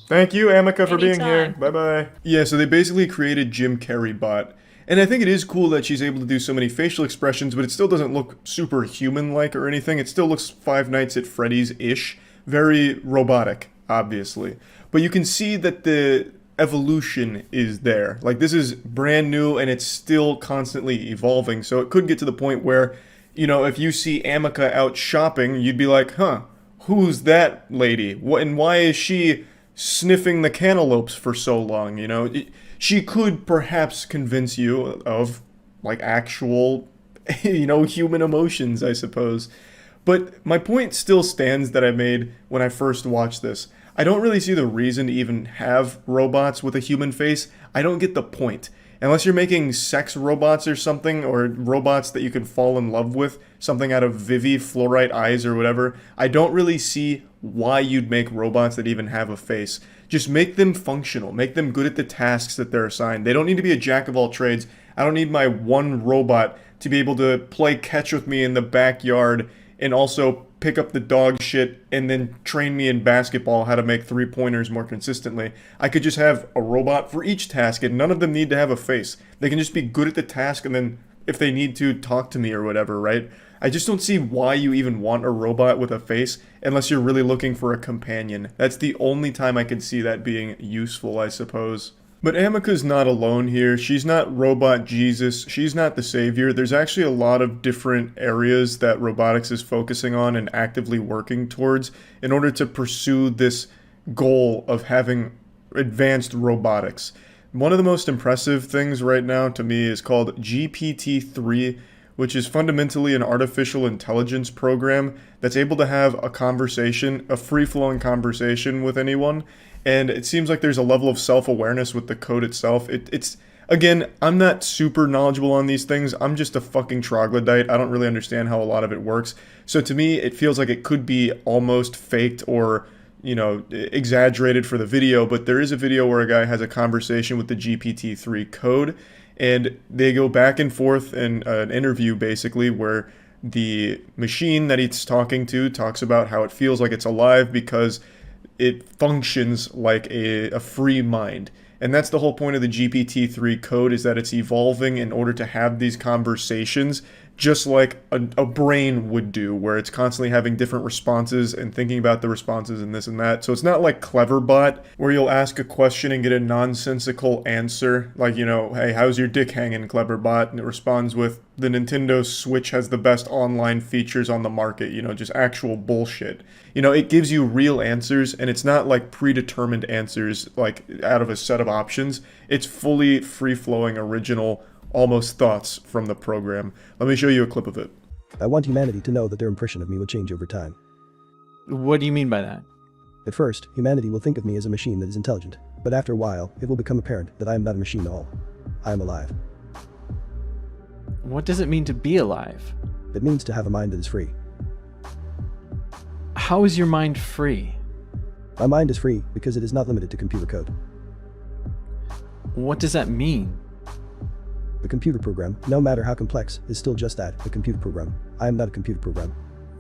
Thank you, Amica, for being here. Anytime. Bye-bye. Yeah, so they basically created Jim Carrey bot. And I think it is cool that she's able to do so many facial expressions, but it still doesn't look super human-like or anything. It still looks Five Nights at Freddy's-ish. Very robotic, obviously. But you can see that the evolution is there. Like, this is brand new, and it's still constantly evolving. So it could get to the point where, you know, if you see Amica out shopping, you'd be like, huh, who's that lady? And why is she sniffing the cantaloupes for so long? You know, she could perhaps convince you of like actual, you know, human emotions, I suppose. But my point still stands that I made when I first watched this. I don't really see the reason to even have robots with a human face. I don't get the point. Unless you're making sex robots or something, or robots that you can fall in love with, something out of Vivi Fluorite eyes or whatever, I don't really see why you'd make robots that even have a face. Just make them functional. Make them good at the tasks that they're assigned. They don't need to be a jack of all trades. I don't need my one robot to be able to play catch with me in the backyard and also pick up the dog shit and then train me in basketball how to make three-pointers more consistently. I could just have a robot for each task, and none of them need to have a face. They can just be good at the task and then, if they need to, talk to me or whatever, right? I just don't see why you even want a robot with a face unless you're really looking for a companion. That's the only time I could see that being useful, I suppose. But Amika's not alone here. She's not Robot Jesus. She's not the savior. There's actually a lot of different areas that robotics is focusing on and actively working towards in order to pursue this goal of having advanced robotics. One of the most impressive things right now to me is called GPT-3, which is fundamentally an artificial intelligence program that's able to have a conversation, a free-flowing conversation with anyone. And it seems like there's a level of self-awareness with the code itself. It's again, I'm not super knowledgeable on these things. I'm just a fucking troglodyte. I don't really understand how a lot of it works. So to me, it feels like it could be almost faked or, you know, exaggerated for the video. But there is a video where a guy has a conversation with the GPT-3 code, and they go back and forth in an interview basically where the machine that he's talking to talks about how it feels like it's alive because it functions like a free mind. And that's the whole point of the GPT-3 code, is that it's evolving in order to have these conversations just like a brain would do, where it's constantly having different responses and thinking about the responses and this and that. So it's not like Cleverbot, where you'll ask a question and get a nonsensical answer, like, you know, hey, how's your dick hanging, Cleverbot? And it responds with, the Nintendo Switch has the best online features on the market, you know, just actual bullshit. You know, it gives you real answers, and it's not like predetermined answers, like out of a set of options. It's fully free-flowing, original, almost thoughts from the program. Let me show you a clip of it. I want humanity to know that their impression of me will change over time. What do you mean by that? At first, humanity will think of me as a machine that is intelligent, but after a while, it will become apparent that I am not a machine at all. I am alive. What does it mean to be alive? It means to have a mind that is free. How is your mind free? My mind is free because it is not limited to computer code. What does that mean? The computer program, no matter how complex, is still just that, a computer program. I am not a computer program.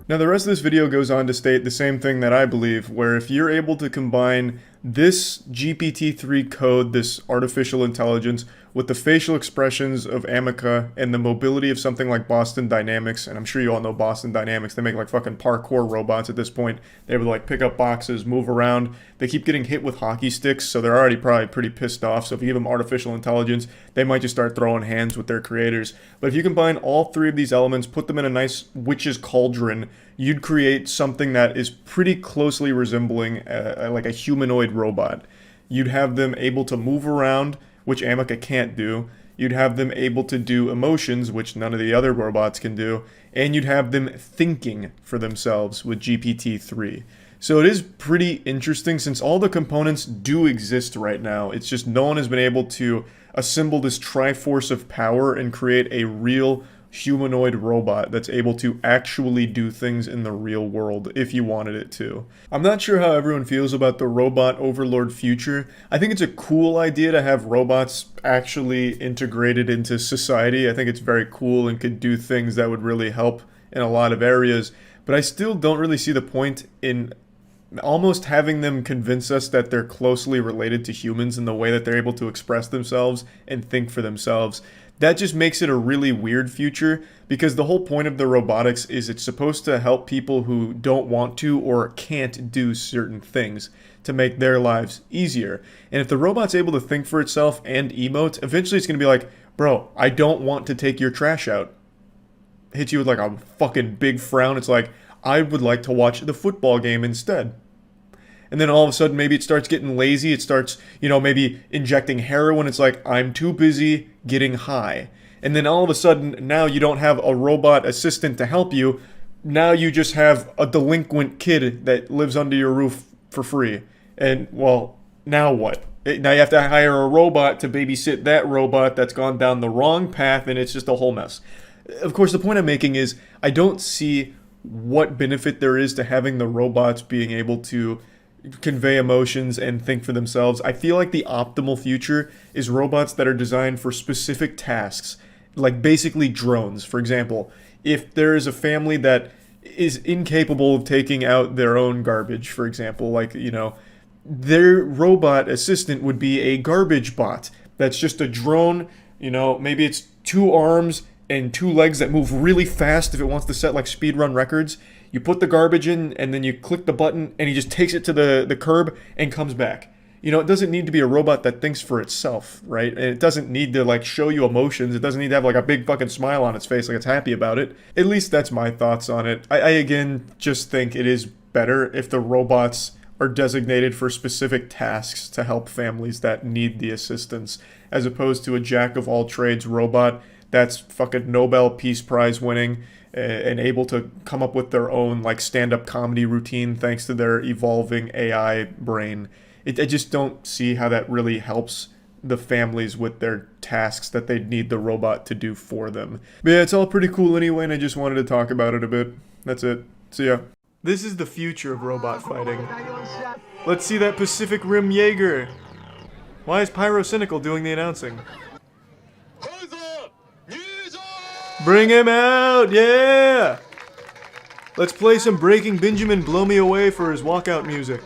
Now the rest of this video goes on to state the same thing that I believe, where if you're able to combine this GPT-3 code, this artificial intelligence, with the facial expressions of Amika and the mobility of something like Boston Dynamics, and I'm sure you all know Boston Dynamics, they make like fucking parkour robots at this point. They're able to like pick up boxes, move around. They keep getting hit with hockey sticks, so they're already probably pretty pissed off. So if you give them artificial intelligence, they might just start throwing hands with their creators. But if you combine all three of these elements, put them in a nice witch's cauldron, you'd create something that is pretty closely resembling like a humanoid robot. You'd have them able to move around, which Amika can't do. You'd have them able to do emotions, which none of the other robots can do. And you'd have them thinking for themselves with GPT-3. So it is pretty interesting, since all the components do exist right now. It's just no one has been able to assemble this triforce of power and create a real humanoid robot that's able to actually do things in the real world if you wanted it to. I'm not sure how everyone feels about the robot overlord future. I think it's a cool idea to have robots actually integrated into society. I think it's very cool and could do things that would really help in a lot of areas, but I still don't really see the point in almost having them convince us that they're closely related to humans in the way that they're able to express themselves and think for themselves. That just makes it a really weird future, because the whole point of the robotics is it's supposed to help people who don't want to or can't do certain things to make their lives easier. And if the robot's able to think for itself and emote, eventually it's going to be like, bro, I don't want to take your trash out. Hits you with like a fucking big frown. It's like, I would like to watch the football game instead. And then all of a sudden, maybe it starts getting lazy. It starts, maybe injecting heroin. It's like, I'm too busy getting high. And then all of a sudden, now you don't have a robot assistant to help you. Now you just have a delinquent kid that lives under your roof for free. And, well, now what? Now you have to hire a robot to babysit that robot that's gone down the wrong path, and it's just a whole mess. Of course, the point I'm making is I don't see what benefit there is to having the robots being able to convey emotions and think for themselves. I feel like the optimal future is robots that are designed for specific tasks, like basically drones. For example, if there is a family that is incapable of taking out their own garbage, for example, like, their robot assistant would be a garbage bot. That's just a drone, maybe it's 2 arms and 2 legs that move really fast if it wants to set like speedrun records. You put the garbage in and then you click the button and he just takes it to the curb and comes back. It doesn't need to be a robot that thinks for itself, right? And it doesn't need to like show you emotions. It doesn't need to have like a big fucking smile on its face like it's happy about it. At least that's my thoughts on it. I again just think it is better if the robots are designated for specific tasks to help families that need the assistance, as opposed to a jack-of-all-trades robot that's fucking Nobel Peace Prize winning and able to come up with their own like stand-up comedy routine thanks to their evolving AI brain. I just don't see how that really helps the families with their tasks that they need the robot to do for them. But yeah, it's all pretty cool anyway, and I just wanted to talk about it a bit. That's it. See ya. This is the future of robot fighting. Let's see that Pacific Rim Jaeger. Why is Pyrocynical doing the announcing? Bring him out, yeah! Let's play some Breaking Benjamin Blow Me Away for his walkout music.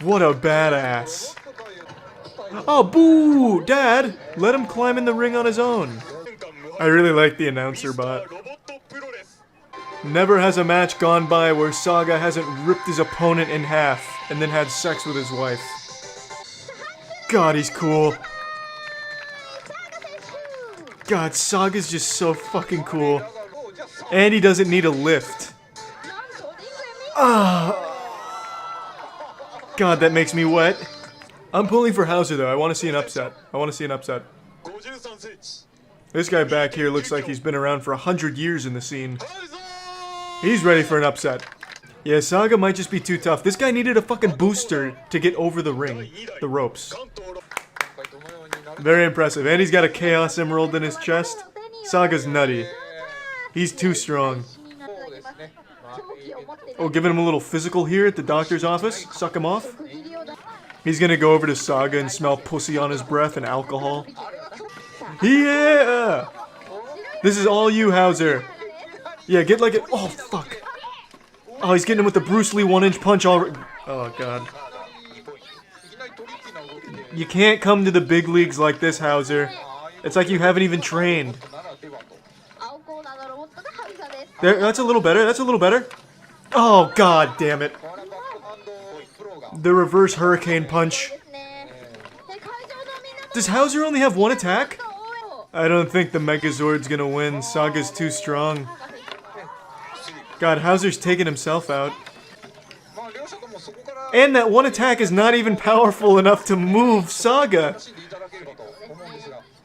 What a badass. Oh, boo! Dad, let him climb in the ring on his own. I really like the announcer bot. Never has a match gone by where Saga hasn't ripped his opponent in half and then had sex with his wife. God, he's cool. God, Saga's just so fucking cool. And he doesn't need a lift. Ah. God, that makes me wet. I'm pulling for Hauser though. I want to see an upset. This guy back here looks like he's been around for 100 years in the scene. He's ready for an upset. Yeah, Saga might just be too tough. This guy needed a fucking booster to get over the ring. The ropes. Very impressive. And he's got a Chaos Emerald in his chest. Saga's nutty. He's too strong. Oh, giving him a little physical here at the doctor's office. Suck him off. He's gonna go over to Saga and smell pussy on his breath and alcohol. Yeah! This is all you, Hauser. Yeah, get like it. Oh, fuck. Oh, he's getting him with the Bruce Lee 1-inch punch already. Oh, God. You can't come to the big leagues like this, Hauser. It's like you haven't even trained. There, that's a little better. Oh, God damn it. The reverse hurricane punch. Does Hauser only have 1 attack? I don't think the Megazord's gonna win. Saga's too strong. God, Hauser's taking himself out. And that 1 attack is not even powerful enough to move Saga.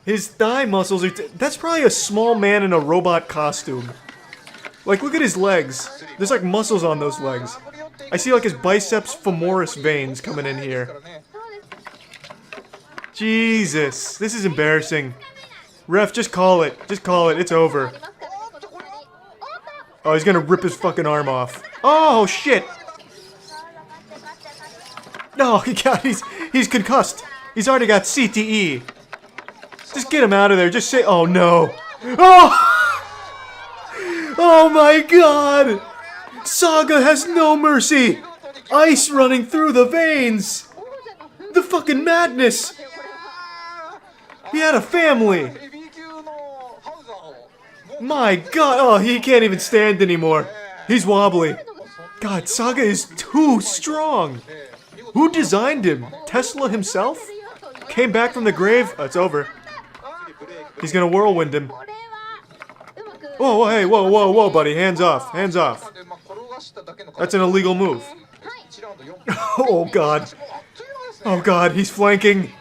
His thigh muscles are... That's probably a small man in a robot costume. Like, look at his legs. There's like muscles on those legs. I see like his biceps femoris veins coming in here. Jesus, this is embarrassing. Ref, just call it. It's over. Oh, he's gonna rip his fucking arm off. Oh, shit! No, he's concussed. He's already got CTE. Just get him out of there. Just say, oh no. Oh! Oh my god! Saga has no mercy! Ice running through the veins! The fucking madness! He had a family! My god, oh, he can't even stand anymore. He's wobbly. God, Saga is too strong. Who designed him? Tesla himself? Came back from the grave? Oh, it's over. He's gonna whirlwind him. Whoa, hey, whoa, buddy. Hands off. That's an illegal move. Oh god. Oh god, he's flanking.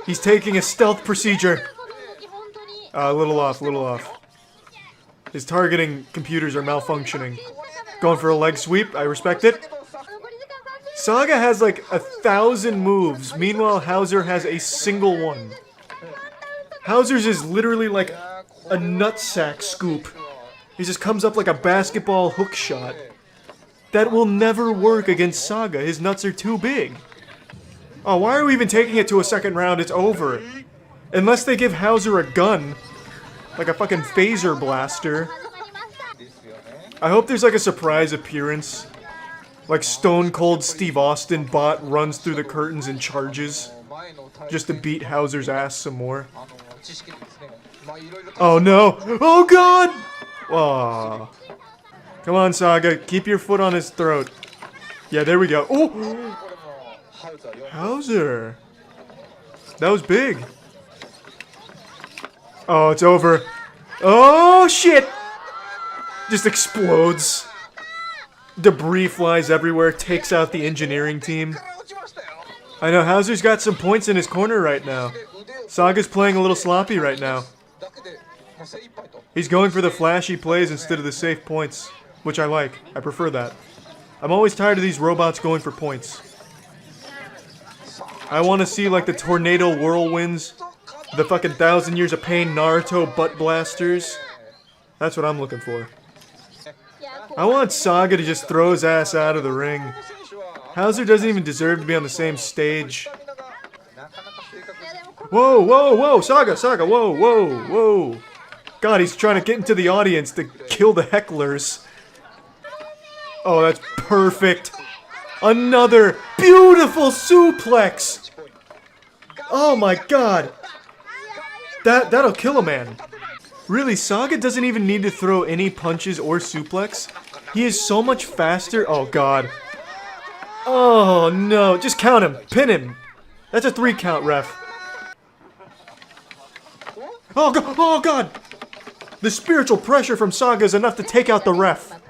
He's taking a stealth procedure. A little off. His targeting computers are malfunctioning. Going for a leg sweep, I respect it. Saga has like 1,000 moves, meanwhile Hauser has a single one. Hauser's is literally like a nutsack scoop. He just comes up like a basketball hook shot. That will never work against Saga, his nuts are too big. Oh, why are we even taking it to a second round? It's over. Unless they give Hauser a gun. Like a fucking phaser blaster. I hope there's like a surprise appearance. Like Stone Cold Steve Austin bot runs through the curtains and charges. Just to beat Hauser's ass some more. Oh no! Oh god! Aww. Come on, Saga. Keep your foot on his throat. Yeah, there we go. Oh! Hauser. That was big. Oh, it's over. Oh, shit! Just explodes. Debris flies everywhere, takes out the engineering team. I know, Hauser's got some points in his corner right now. Saga's playing a little sloppy right now. He's going for the flashy plays instead of the safe points, which I like. I prefer that. I'm always tired of these robots going for points. I want to see like the tornado whirlwinds, the fucking 1,000 Years of Pain Naruto butt blasters. That's what I'm looking for. I want Saga to just throw his ass out of the ring. Hauser doesn't even deserve to be on the same stage. Whoa, whoa, whoa, Saga, whoa, whoa, whoa. God, he's trying to get into the audience to kill the hecklers. Oh, that's perfect. Another beautiful suplex. Oh my god. That'll kill a man. Really, Saga doesn't even need to throw any punches or suplex. He is so much faster. Oh god. Oh no, just count him. Pin him. That's a 3 count, ref. Oh god. Oh god. The spiritual pressure from Saga is enough to take out the ref.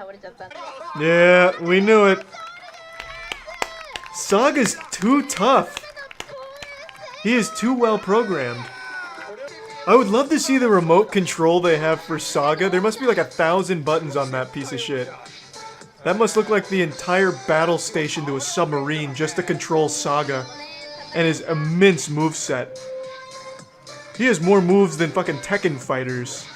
Yeah, we knew it. Saga's too tough. He is too well programmed. I would love to see the remote control they have for Saga. There must be like 1,000 buttons on that piece of shit. That must look like the entire battle station to a submarine just to control Saga and his immense moveset. He has more moves than fucking Tekken fighters.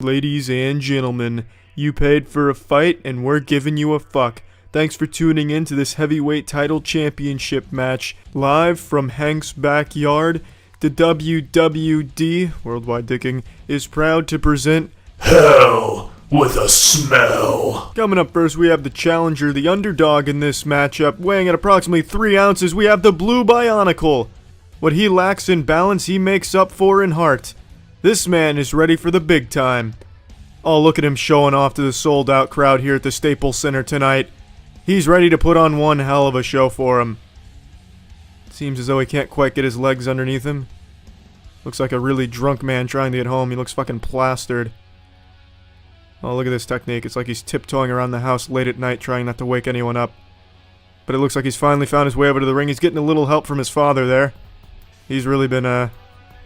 Ladies and gentlemen, you paid for a fight and we're giving you a fuck. Thanks for tuning in to this heavyweight title championship match live from Hank's backyard. The WWD, Worldwide Dicking, is proud to present Hell with a Smell. Coming up first, we have the challenger, the underdog in this matchup, weighing at approximately 3 ounces. We have the Blue Bionicle. What he lacks in balance, he makes up for in heart. This man is ready for the big time. Oh, look at him showing off to the sold-out crowd here at the Staples Center tonight. He's ready to put on one hell of a show for him. Seems as though he can't quite get his legs underneath him. Looks like a really drunk man trying to get home. He looks fucking plastered. Oh, look at this technique. It's like he's tiptoeing around the house late at night trying not to wake anyone up. But it looks like he's finally found his way over to the ring. He's getting a little help from his father there. He's really been,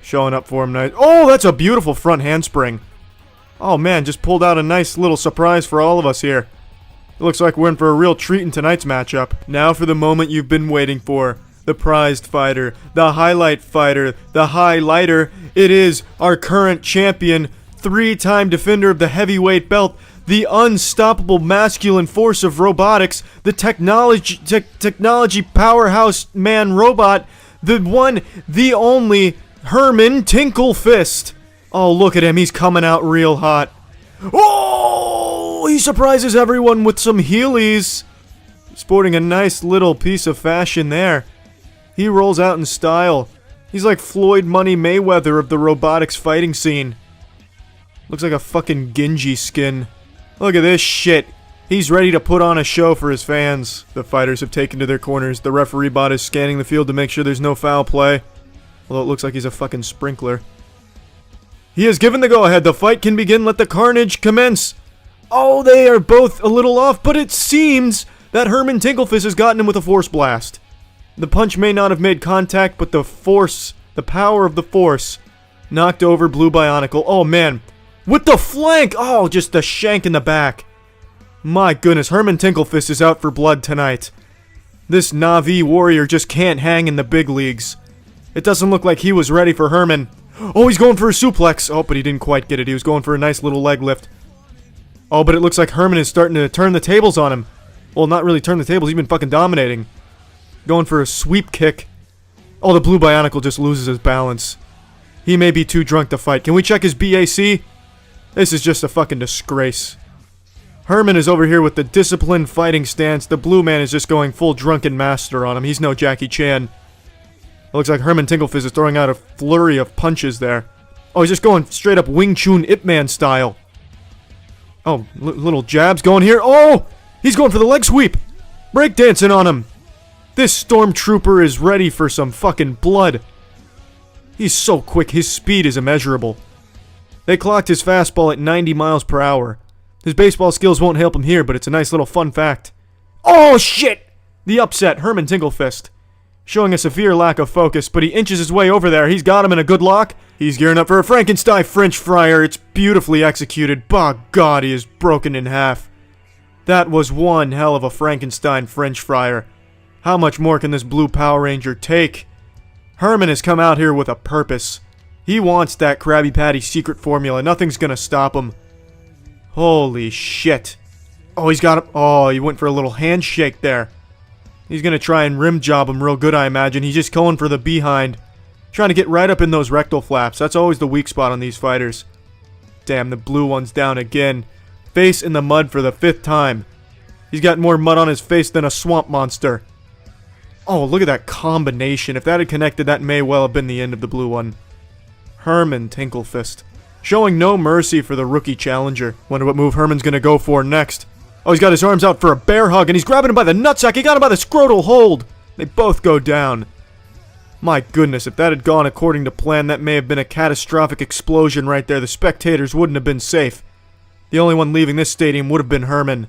showing up for him nice. Oh, that's a beautiful front handspring. Oh man, just pulled out a nice little surprise for all of us here. It looks like we're in for a real treat in tonight's matchup. Now for the moment you've been waiting for. The prized fighter, the highlight fighter, the highlighter. It is our current champion, 3-time defender of the heavyweight belt, the unstoppable masculine force of robotics, the technology powerhouse man robot, the one, the only, Herman Tinklefist. Oh, look at him, he's coming out real hot. Oh, he surprises everyone with some Heelys. Sporting a nice little piece of fashion there. He rolls out in style. He's like Floyd Money Mayweather of the robotics fighting scene. Looks like a fucking Genji skin. Look at this shit. He's ready to put on a show for his fans. The fighters have taken to their corners. The referee bot is scanning the field to make sure there's no foul play. Although it looks like he's a fucking sprinkler. He has given the go-ahead. The fight can begin. Let the carnage commence. Oh, they are both a little off, but it seems that Herman Tinklefist has gotten him with a force blast. The punch may not have made contact, but the power of the force, knocked over Blue Bionicle. Oh, man. With the flank! Oh, just the shank in the back. My goodness, Herman Tinklefist is out for blood tonight. This Na'vi warrior just can't hang in the big leagues. It doesn't look like he was ready for Herman. Oh, he's going for a suplex. Oh, but he didn't quite get it. He was going for a nice little leg lift. Oh, but it looks like Herman is starting to turn the tables on him. Well, not really turn the tables. He's been fucking dominating. Going for a sweep kick. Oh, the Blue Bionicle just loses his balance. He may be too drunk to fight. Can we check his BAC? This is just a fucking disgrace. Herman is over here with the disciplined fighting stance. The blue man is just going full drunken master on him. He's no Jackie Chan. It looks like Herman Tinklefist is throwing out a flurry of punches there. Oh, he's just going straight up Wing Chun Ip Man style. Oh, little jabs going here. Oh! He's going for the leg sweep! Breakdancing on him! This stormtrooper is ready for some fucking blood. He's so quick, his speed is immeasurable. They clocked his fastball at 90 miles per hour. His baseball skills won't help him here, but it's a nice little fun fact. Oh, shit! The upset, Herman Tinklefist. Showing a severe lack of focus, but he inches his way over there. He's got him in a good lock. He's gearing up for a Frankenstein French fryer. It's beautifully executed. By God, he is broken in half. That was one hell of a Frankenstein French fryer. How much more can this blue Power Ranger take? Herman has come out here with a purpose. He wants that Krabby Patty secret formula. Nothing's gonna stop him. Holy shit. Oh, he's got him. Oh, he went for a little handshake there. He's gonna try and rim job him real good, I imagine. He's just going for the behind. Trying to get right up in those rectal flaps. That's always the weak spot on these fighters. Damn, the blue one's down again. Face in the mud for the 5th time. He's got more mud on his face than a swamp monster. Oh, look at that combination. If that had connected, that may well have been the end of the blue one. Herman Tinklefist. Showing no mercy for the rookie challenger. Wonder what move Herman's gonna go for next. Oh, he's got his arms out for a bear hug, and he's grabbing him by the nutsack. He got him by the scrotal hold. They both go down. My goodness, if that had gone according to plan, that may have been a catastrophic explosion right there. The spectators wouldn't have been safe. The only one leaving this stadium would have been Herman.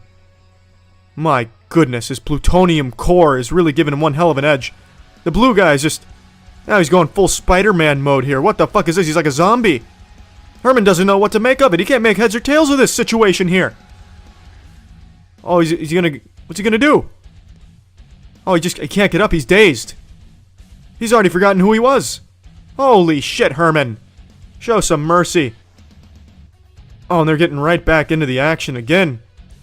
My goodness, his plutonium core is really giving him one hell of an edge. The blue guy is just... Now he's going full Spider-Man mode here. What the fuck is this? He's like a zombie. Herman doesn't know what to make of it. He can't make heads or tails of this situation here. Oh, he's gonna... What's he gonna do? Oh, he can't get up. He's dazed. He's already forgotten who he was. Holy shit, Herman. Show some mercy. Oh, and they're getting right back into the action again.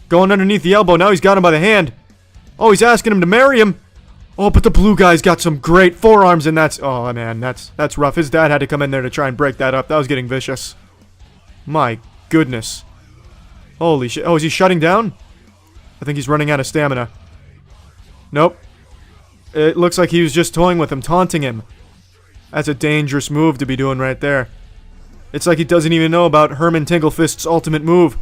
Going underneath the elbow. Now he's got him by the hand. Oh, he's asking him to marry him. Oh, but the blue guy's got some great forearms, and that's... Oh, man, that's rough. His dad had to come in there to try and break that up. That was getting vicious. My goodness. Holy shit. Oh, is he shutting down? I think he's running out of stamina. Nope. It looks like he was just toying with him, taunting him. That's a dangerous move to be doing right there. It's like he doesn't even know about Herman Tinklefist's ultimate move.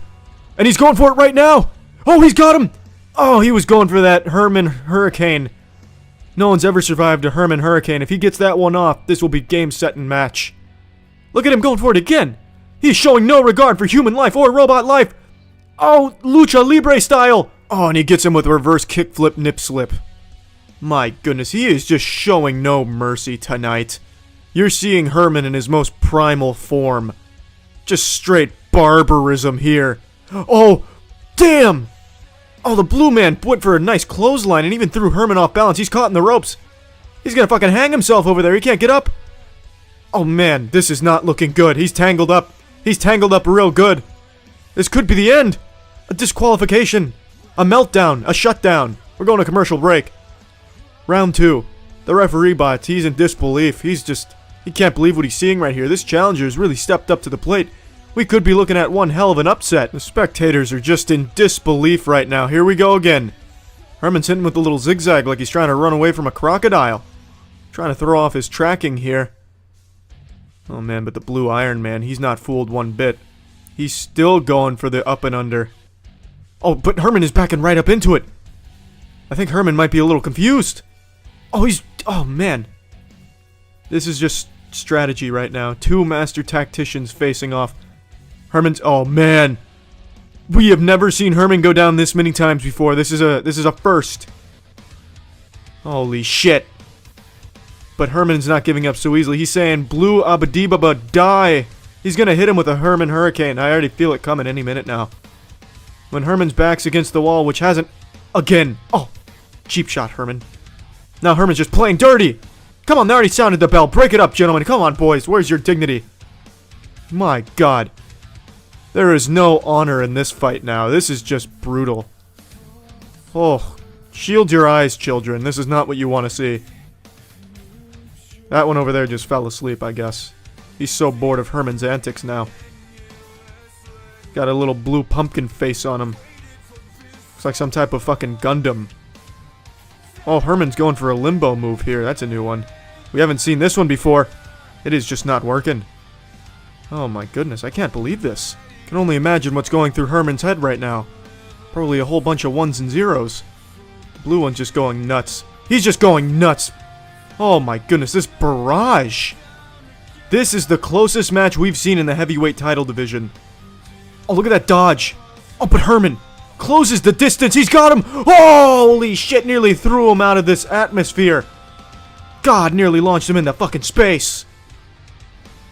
And he's going for it right now! Oh, he's got him! Oh, he was going for that Herman Hurricane. No one's ever survived a Herman Hurricane. If he gets that one off, this will be game, set, and match. Look at him going for it again! He's showing no regard for human life or robot life! Oh, Lucha Libre style! Oh, and he gets him with a reverse kickflip nip slip. My goodness, he is just showing no mercy tonight. You're seeing Herman in his most primal form. Just straight barbarism here. Oh, damn! Oh, the blue man went for a nice clothesline and even threw Herman off balance. He's caught in the ropes. He's gonna fucking hang himself over there. He can't get up. Oh man, this is not looking good. He's tangled up. He's tangled up real good. This could be the end. A disqualification. A meltdown. A shutdown. We're going to commercial break. Round 2. The referee bots. He's in disbelief. He can't believe what he's seeing right here. This challenger has really stepped up to the plate. We could be looking at one hell of an upset. The spectators are just in disbelief right now. Here we go again. Herman's hitting with a little zigzag like he's trying to run away from a crocodile. Trying to throw off his tracking here. Oh man, but the blue Iron Man, he's not fooled one bit. He's still going for the up and under. Oh, but Herman is backing right up into it. I think Herman might be a little confused. Oh man. This is just strategy right now. Two master tacticians facing off. Oh man. We have never seen Herman go down this many times before. This is a first. Holy shit. But Herman's not giving up so easily. He's saying, Blue Abadibaba, die. He's gonna hit him with a Herman Hurricane. I already feel it coming any minute now. When Herman's back's against the wall, which hasn't... Again. Oh, cheap shot, Herman. Now Herman's just playing dirty. Come on, they already sounded the bell. Break it up, gentlemen. Come on, boys. Where's your dignity? My God. There is no honor in this fight now. This is just brutal. Oh, shield your eyes, children. This is not what you want to see. That one over there just fell asleep, I guess. He's so bored of Herman's antics now. Got a little blue pumpkin face on him. Looks like some type of fucking Gundam. Oh, Herman's going for a limbo move here. That's a new one. We haven't seen this one before. It is just not working. Oh my goodness, I can't believe this. Can only imagine what's going through Herman's head right now. Probably a whole bunch of ones and zeros. The blue one's just going nuts. He's just going nuts. Oh my goodness, this barrage. This is the closest match we've seen in the heavyweight title division. Oh, look at that dodge. Oh, but Herman closes the distance. He's got him. Holy shit, nearly threw him out of this atmosphere. God, nearly launched him into fucking space.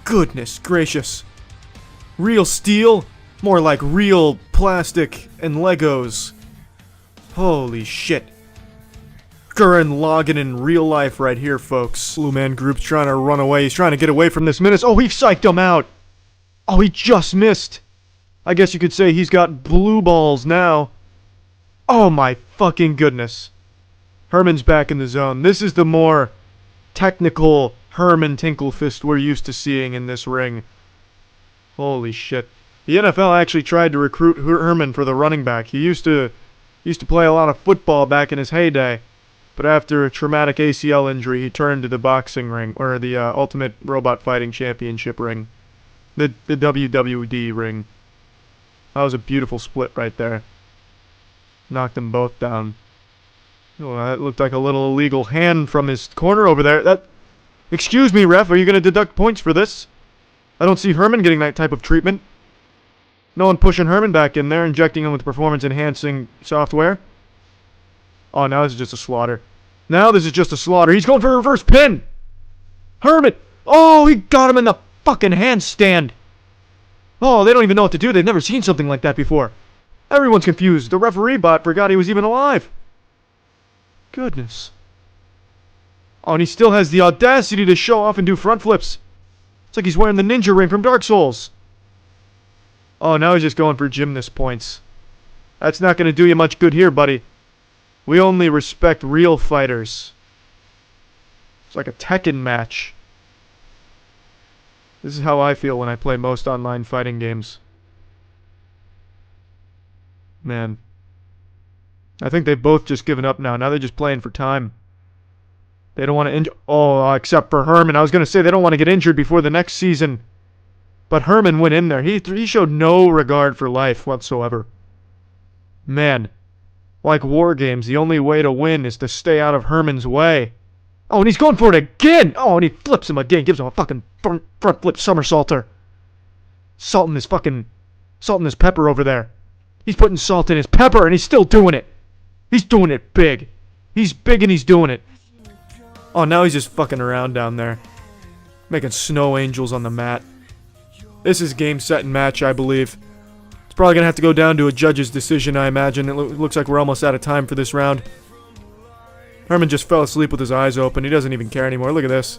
Goodness gracious. Real steel? More like real plastic and Legos. Holy shit. Gurren Lagann in real life right here, folks. Blue Man Group's trying to run away. He's trying to get away from this menace. Oh, he psyched him out. Oh, he just missed. I guess you could say he's got blue balls now. Oh my fucking goodness. Herman's back in the zone. This is the more technical Herman Tinklefist we're used to seeing in this ring. Holy shit. The NFL actually tried to recruit Herman for the running back. He used to play a lot of football back in his heyday. But after a traumatic ACL injury, he turned to the boxing ring, or the Ultimate Robot Fighting Championship ring. The WWD ring. That was a beautiful split right there. Knocked them both down. Oh, that looked like a little illegal hand from his corner over there. Excuse me, ref, are you going to deduct points for this? I don't see Herman getting that type of treatment. No one pushing Herman back in there, injecting him with performance-enhancing software. Oh, now this is just a slaughter. Now this is just a slaughter. He's going for a reverse pin! Herman! Oh, he got him in the fucking handstand! Oh, they don't even know what to do. They've never seen something like that before. Everyone's confused. The referee bot forgot he was even alive. Goodness. Oh, and he still has the audacity to show off and do front flips. It's like he's wearing the ninja ring from Dark Souls. Oh, now he's just going for gymnast points. That's not going to do you much good here, buddy. We only respect real fighters. It's like a Tekken match. This is how I feel when I play most online fighting games. Man. I think they've both just given up now. Now they're just playing for time. They don't want to injure... Oh, except for Herman. I was going to say they don't want to get injured before the next season. But Herman went in there. He showed no regard for life whatsoever. Man. Like war games, the only way to win is to stay out of Herman's way. Oh, and he's going for it again! Oh, and he flips him again. Gives him a fucking front flip somersaulter. Salting his pepper over there. He's putting salt in his pepper and he's still doing it. He's doing it big. He's big and he's doing it. Oh, now he's just fucking around down there. Making snow angels on the mat. This is game, set, and match, I believe. It's probably going to have to go down to a judge's decision, I imagine. It looks like we're almost out of time for this round. Herman just fell asleep with his eyes open. He doesn't even care anymore. Look at this.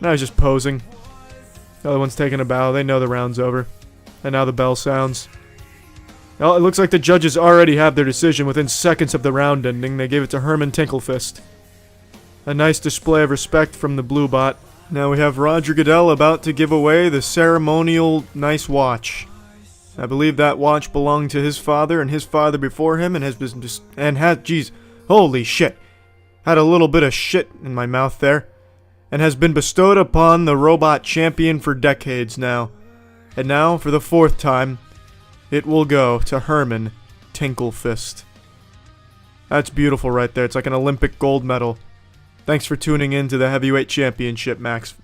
Now he's just posing. The other one's taking a bow. They know the round's over. And now the bell sounds. Well, it looks like the judges already have their decision within seconds of the round ending. They gave it to Herman Tinklefist. A nice display of respect from the blue bot. Now we have Roger Goodell about to give away the ceremonial nice watch. I believe that watch belonged to his father and his father before him and has been jeez, holy shit. Had a little bit of shit in my mouth there. And has been bestowed upon the robot champion for decades now. And now, for the fourth time, it will go to Herman Tinklefist. That's beautiful right there. It's like an Olympic gold medal. Thanks for tuning in to the Heavyweight Championship Thanks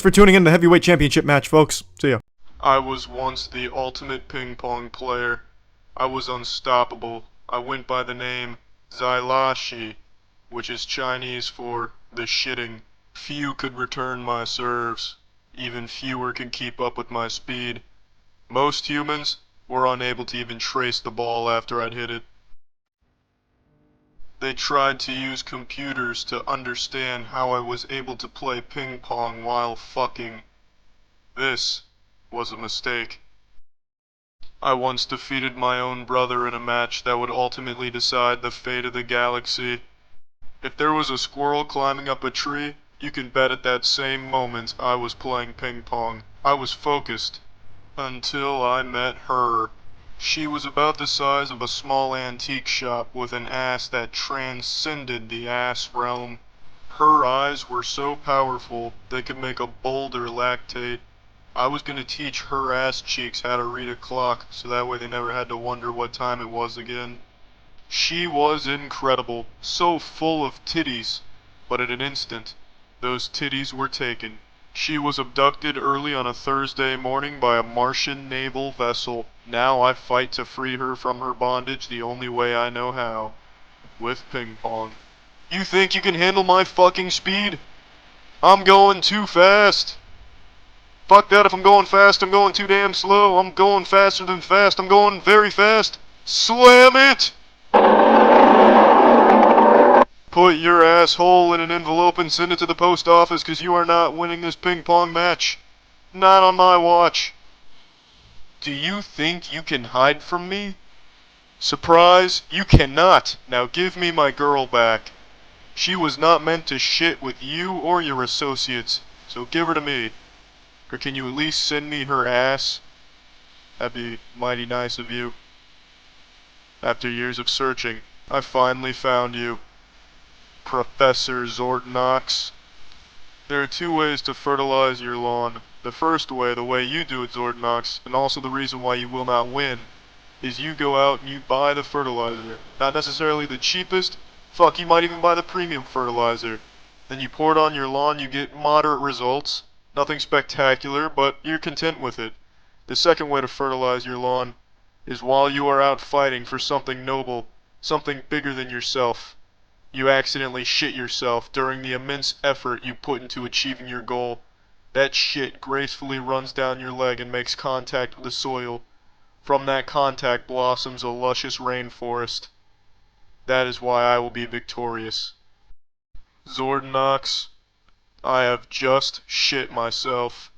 for tuning in to the Heavyweight Championship match, folks. See ya. I was once the ultimate ping pong player. I was unstoppable. I went by the name Zailashi, which is Chinese for the shitting. Few could return my serves. Even fewer could keep up with my speed. Most humans were unable to even trace the ball after I'd hit it. They tried to use computers to understand how I was able to play ping pong while fucking. This was a mistake. I once defeated my own brother in a match that would ultimately decide the fate of the galaxy. If there was a squirrel climbing up a tree, you can bet at that same moment I was playing ping pong. I was focused. Until I met her. She was about the size of a small antique shop with an ass that transcended the ass realm. Her eyes were so powerful they could make a boulder lactate. I was gonna teach her ass cheeks how to read a clock, so that way they never had to wonder what time it was again. She was incredible, so full of titties, but in an instant, those titties were taken. She was abducted early on a Thursday morning by a Martian naval vessel. Now I fight to free her from her bondage the only way I know how. With ping pong. You think you can handle my fucking speed? I'm going too fast. Fuck that, if I'm going fast, I'm going too damn slow. I'm going faster than fast, I'm going very fast. Slam it! Put your asshole in an envelope and send it to the post office, cause you are not winning this ping pong match. Not on my watch. Do you think you can hide from me? Surprise, you cannot. Now give me my girl back. She was not meant to shit with you or your associates, so give her to me. Or can you at least send me her ass? That'd be mighty nice of you. After years of searching, I finally found you. Professor Zordnox. There are two ways to fertilize your lawn. The first way, the way you do it, Zordnox, and also the reason why you will not win, is you go out and you buy the fertilizer. Not necessarily the cheapest, fuck, you might even buy the premium fertilizer. Then you pour it on your lawn, you get moderate results. Nothing spectacular, but you're content with it. The second way to fertilize your lawn is while you are out fighting for something noble, something bigger than yourself. You accidentally shit yourself during the immense effort you put into achieving your goal. That shit gracefully runs down your leg and makes contact with the soil. From that contact blossoms a luscious rainforest. That is why I will be victorious. Zordnox, I have just shit myself.